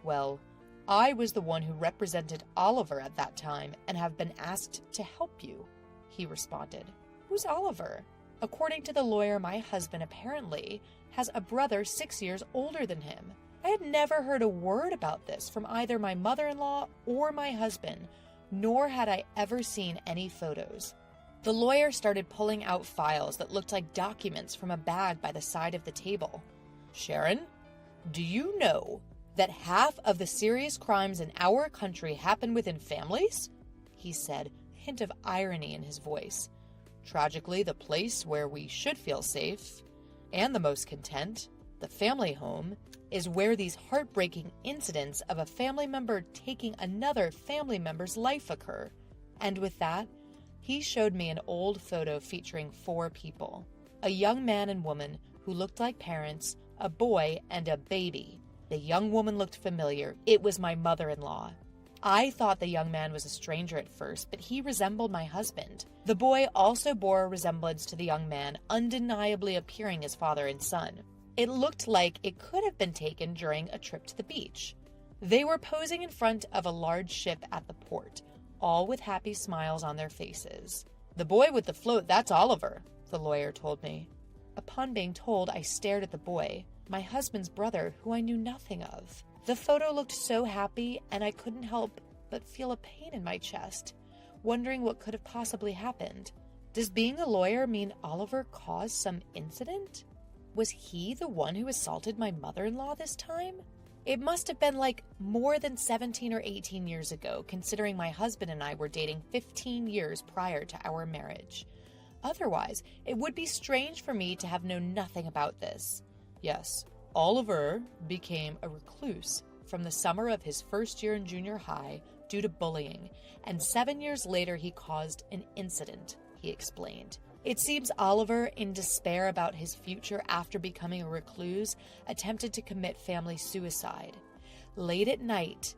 [SPEAKER 3] "Well, I was the one who represented Oliver at that time and have been asked to help you," he responded. "Who's Oliver?" According to the lawyer, my husband apparently has a brother 6 years older than him. I had never heard a word about this from either my mother-in-law or my husband, nor had I ever seen any photos. The lawyer started pulling out files that looked like documents from a bag by the side of the table. Sharon, do you know that half of the serious crimes in our country happen within families? He said, a hint of irony in his voice. Tragically, the place where we should feel safe and the most content, the family home, is where these heartbreaking incidents of a family member taking another family member's life occur. And with that, he showed me an old photo featuring 4 people. A young man and woman who looked like parents, a boy, and a baby. The young woman looked familiar. It was my mother-in-law. I thought the young man was a stranger at first, but he resembled my husband. The boy also bore a resemblance to the young man, undeniably appearing as father and son. It looked like it could have been taken during a trip to the beach. They were posing in front of a large ship at the port, all with happy smiles on their faces. The boy with the float, that's Oliver, the lawyer told me. Upon being told, I stared at the boy, my husband's brother, who I knew nothing of. The photo looked so happy, and I couldn't help but feel a pain in my chest, wondering what could have possibly happened. Does being a lawyer mean Oliver caused some incident? Was he the one who assaulted my mother-in-law this time? It must have been like more than 17 or 18 years ago, considering my husband and I were dating 15 years prior to our marriage. Otherwise, it would be strange for me to have known nothing about this. Yes, Oliver became a recluse from the summer of his first year in junior high due to bullying, and 7 years later he caused an incident, he explained. It seems Oliver, in despair about his future after becoming a recluse, attempted to commit family suicide. Late at night,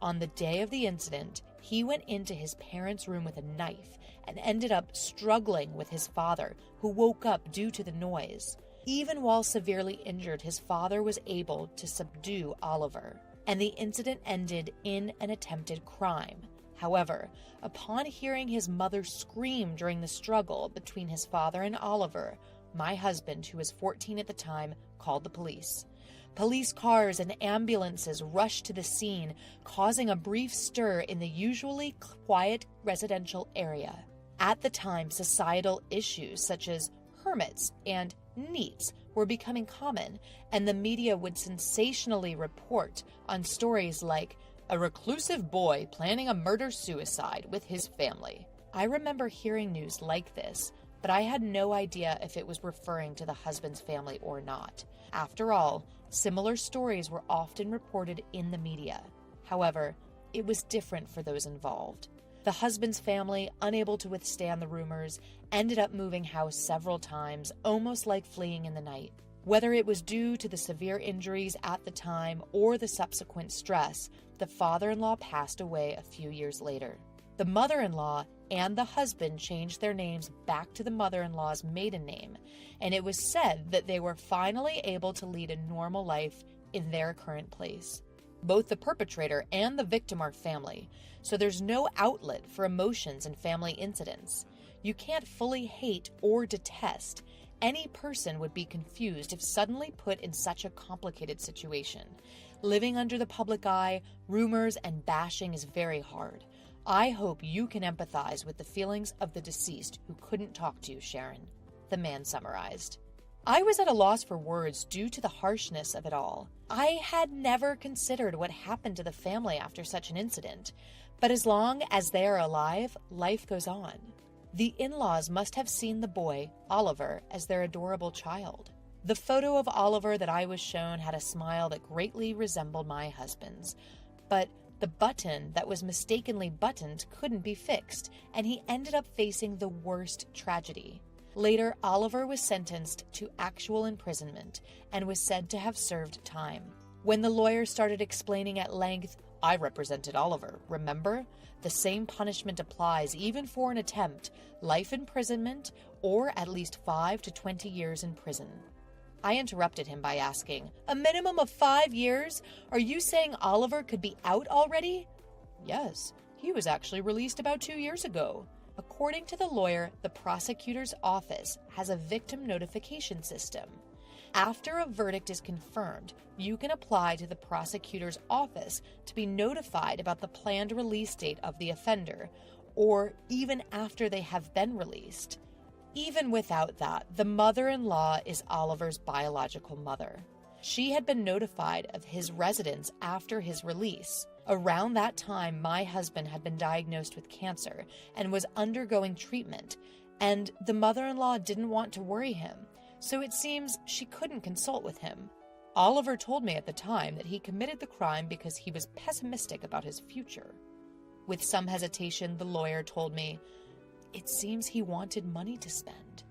[SPEAKER 3] on the day of the incident, he went into his parents' room with a knife and ended up struggling with his father, who woke up due to the noise. Even while severely injured, his father was able to subdue Oliver, and the incident ended in an attempted crime. However, upon hearing his mother scream during the struggle between his father and Oliver, my husband, who was 14 at the time, called the police. Police cars and ambulances rushed to the scene, causing a brief stir in the usually quiet residential area. At the time, societal issues such as hermits and NEETs were becoming common, and the media would sensationally report on stories like a reclusive boy planning a murder-suicide with his family. I remember hearing news like this, but I had no idea if it was referring to the husband's family or not. After all, similar stories were often reported in the media. However, it was different for those involved. The husband's family, unable to withstand the rumors, ended up moving house several times, almost like fleeing in the night. Whether it was due to the severe injuries at the time or the subsequent stress, the father-in-law passed away a few years later. The mother-in-law and the husband changed their names back to the mother-in-law's maiden name, and it was said that they were finally able to lead a normal life in their current place. Both the perpetrator and the victim are family, so there's no outlet for emotions in family incidents. You can't fully hate or detest. Any person would be confused if suddenly put in such a complicated situation. Living under the public eye, rumors, and bashing is very hard. I hope you can empathize with the feelings of the deceased who couldn't talk to you, Sharon, the man summarized. I was at a loss for words due to the harshness of it all. I had never considered what happened to the family after such an incident, but as long as they are alive, life goes on. The in-laws must have seen the boy, Oliver, as their adorable child. The photo of Oliver that I was shown had a smile that greatly resembled my husband's, but the button that was mistakenly buttoned couldn't be fixed, and he ended up facing the worst tragedy. Later, Oliver was sentenced to actual imprisonment and was said to have served time. When the lawyer started explaining at length, I represented Oliver, remember? The same punishment applies even for an attempt, life imprisonment, or at least 5 to 20 years in prison. I interrupted him by asking, a minimum of 5 years? Are you saying Oliver could be out already? Yes, he was actually released about 2 years ago. According to the lawyer, the prosecutor's office has a victim notification system. After a verdict is confirmed, you can apply to the prosecutor's office to be notified about the planned release date of the offender, or even after they have been released. Even without that, the mother-in-law is Oliver's biological mother. She had been notified of his residence after his release. Around that time, my husband had been diagnosed with cancer and was undergoing treatment, and the mother-in-law didn't want to worry him, so it seems she couldn't consult with him. Oliver told me at the time that he committed the crime because he was pessimistic about his future. With some hesitation, the lawyer told me, it seems he wanted money to spend.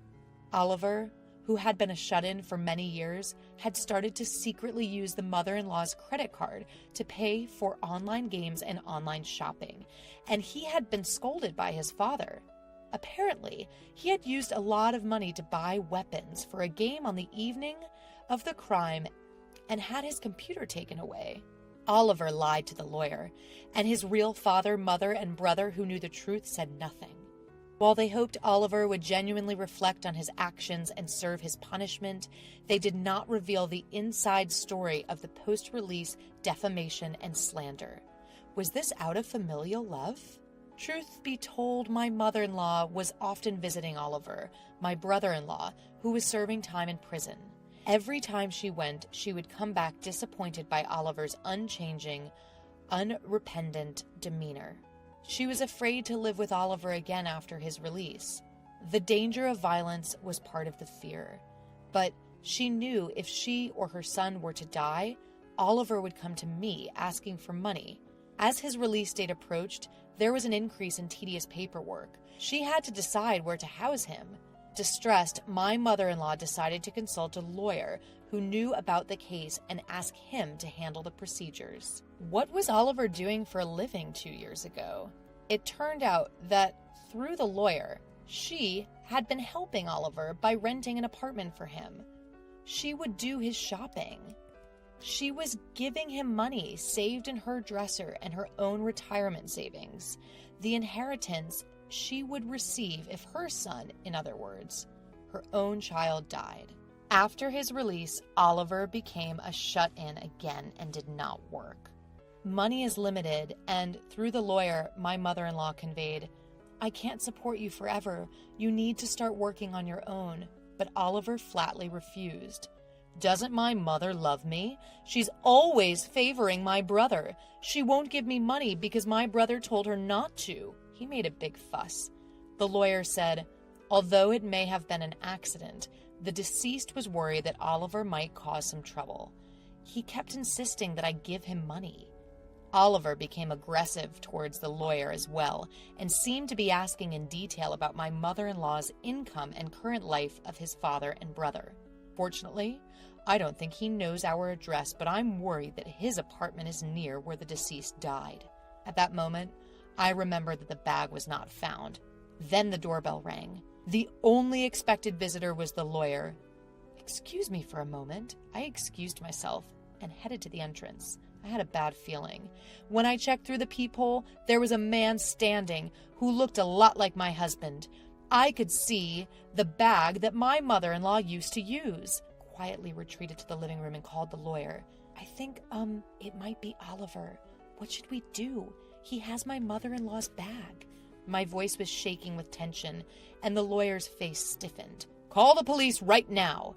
[SPEAKER 3] Oliver, who had been a shut-in for many years, had started to secretly use the mother-in-law's credit card to pay for online games and online shopping, and he had been scolded by his father. Apparently, he had used a lot of money to buy weapons for a game on the evening of the crime and had his computer taken away. Oliver lied to the lawyer, and his real father, mother, and brother who knew the truth said nothing. While they hoped Oliver would genuinely reflect on his actions and serve his punishment, they did not reveal the inside story of the post-release defamation and slander. Was this out of familial love? Truth be told, my mother-in-law was often visiting Oliver, my brother-in-law, who was serving time in prison. Every time she went, she would come back disappointed by Oliver's unchanging, unrepentant demeanor. She was afraid to live with Oliver again after his release. The danger of violence was part of the fear, but she knew if she or her son were to die, Oliver would come to me asking for money. As his release date approached, there was an increase in tedious paperwork. She had to decide where to house him. Distressed, my mother-in-law decided to consult a lawyer who knew about the case and ask him to handle the procedures. What was Oliver doing for a living 2 years ago? It turned out that through the lawyer, she had been helping Oliver by renting an apartment for him. She would do his shopping. She was giving him money saved in her dresser and her own retirement savings. The inheritance she would receive if her son, in other words, her own child, died. After his release, Oliver became a shut-in again and did not work. Money is limited, and through the lawyer, my mother-in-law conveyed, I can't support you forever. You need to start working on your own. But Oliver flatly refused. Doesn't my mother love me? She's always favoring my brother. She won't give me money because my brother told her not to. He made a big fuss. The lawyer said, although it may have been an accident, the deceased was worried that Oliver might cause some trouble. He kept insisting that I give him money. Oliver became aggressive towards the lawyer as well, and seemed to be asking in detail about my mother-in-law's income and current life of his father and brother. Fortunately, I don't think he knows our address, but I'm worried that his apartment is near where the deceased died. At that moment, I remembered that the bag was not found. Then the doorbell rang. The only expected visitor was the lawyer. Excuse me for a moment. I excused myself and headed to the entrance. I had a bad feeling. When I checked through the peephole, there was a man standing who looked a lot like my husband. I could see the bag that my mother-in-law used to use. Quietly retreated to the living room and called the lawyer. I think, it might be Oliver. What should we do? He has my mother-in-law's bag. My voice was shaking with tension, and the lawyer's face stiffened. Call the police right now.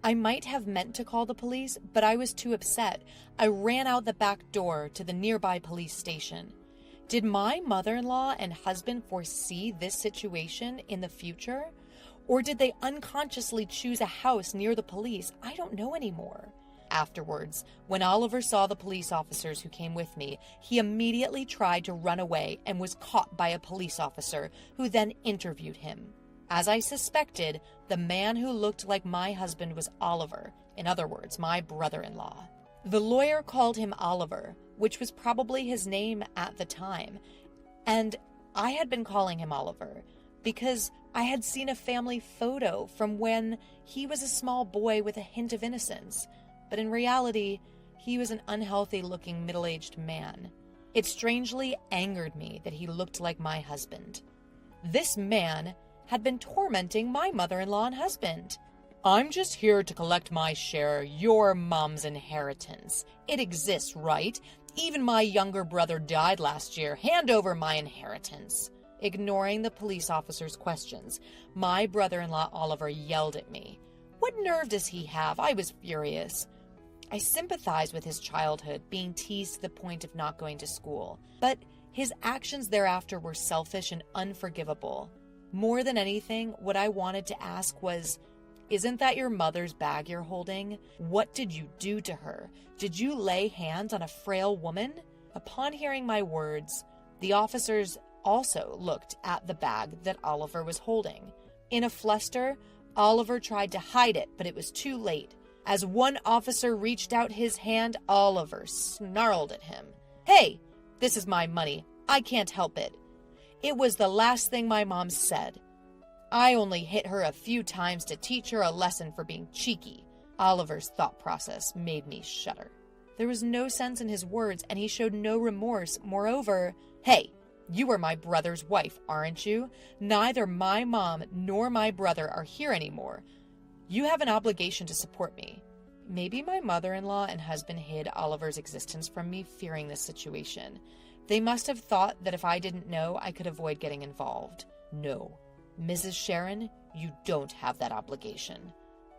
[SPEAKER 3] I might have meant to call the police, but I was too upset. I ran out the back door to the nearby police station. Did my mother-in-law and husband foresee this situation in the future? Or did they unconsciously choose a house near the police? I don't know anymore. Afterwards, when Oliver saw the police officers who came with me, he immediately tried to run away and was caught by a police officer who then interviewed him. As I suspected, the man who looked like my husband was Oliver, in other words, my brother-in-law. The lawyer called him Oliver, which was probably his name at the time, and I had been calling him Oliver because I had seen a family photo from when he was a small boy with a hint of innocence, but in reality, he was an unhealthy-looking middle-aged man. It strangely angered me that he looked like my husband. This man had been tormenting my mother-in-law and husband. I'm just here to collect my share, your mom's inheritance. It exists, right? Even my younger brother died last year. Hand over my inheritance. Ignoring the police officer's questions, my brother-in-law Oliver yelled at me. What nerve does he have? I was furious. I sympathized with his childhood, being teased to the point of not going to school. But his actions thereafter were selfish and unforgivable. More than anything, what I wanted to ask was, isn't that your mother's bag you're holding? What did you do to her? Did you lay hands on a frail woman? Upon hearing my words, the officers also looked at the bag that Oliver was holding. In a fluster, Oliver tried to hide it, but it was too late. As one officer reached out his hand, Oliver snarled at him. Hey, this is my money. I can't help it. It was the last thing my mom said. I only hit her a few times to teach her a lesson for being cheeky. Oliver's thought process made me shudder. There was no sense in his words, and he showed no remorse. Moreover, hey, you are my brother's wife, aren't you? Neither my mom nor my brother are here anymore. You have an obligation to support me. Maybe my mother-in-law and husband hid Oliver's existence from me, fearing this situation. They must have thought that if I didn't know, I could avoid getting involved. No. Mrs. Sharon, you don't have that obligation.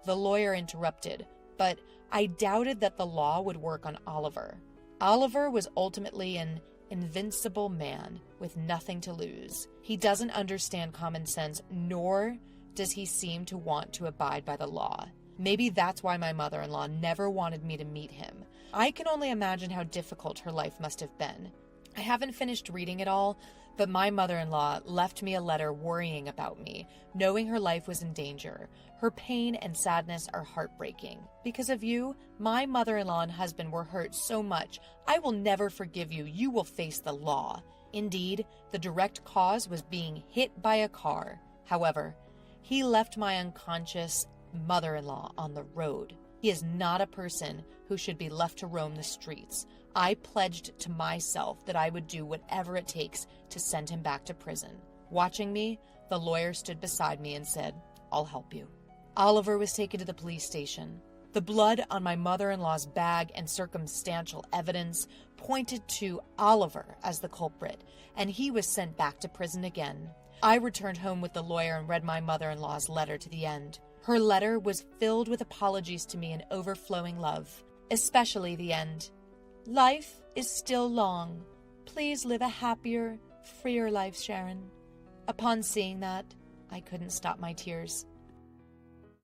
[SPEAKER 3] The lawyer interrupted, but I doubted that the law would work on Oliver. Oliver was ultimately an invincible man with nothing to lose. He doesn't understand common sense, nor does he seem to want to abide by the law. Maybe that's why my mother-in-law never wanted me to meet him. I can only imagine how difficult her life must have been. I haven't finished reading it all, but my mother-in-law left me a letter worrying about me, knowing her life was in danger. Her pain and sadness are heartbreaking. Because of you, my mother-in-law and husband were hurt so much. I will never forgive you. You will face the law. Indeed, the direct cause was being hit by a car. However, he left my unconscious mother-in-law on the road. He is not a person who should be left to roam the streets. I pledged to myself that I would do whatever it takes to send him back to prison. Watching me, the lawyer stood beside me and said, I'll help you. Oliver was taken to the police station. The blood on my mother-in-law's bag and circumstantial evidence pointed to Oliver as the culprit, and he was sent back to prison again. I returned home with the lawyer and read my mother-in-law's letter to the end. Her letter was filled with apologies to me and overflowing love, especially the end. Life is still long. Please live a happier, freer life, Sharon. Upon seeing that, I couldn't stop my tears.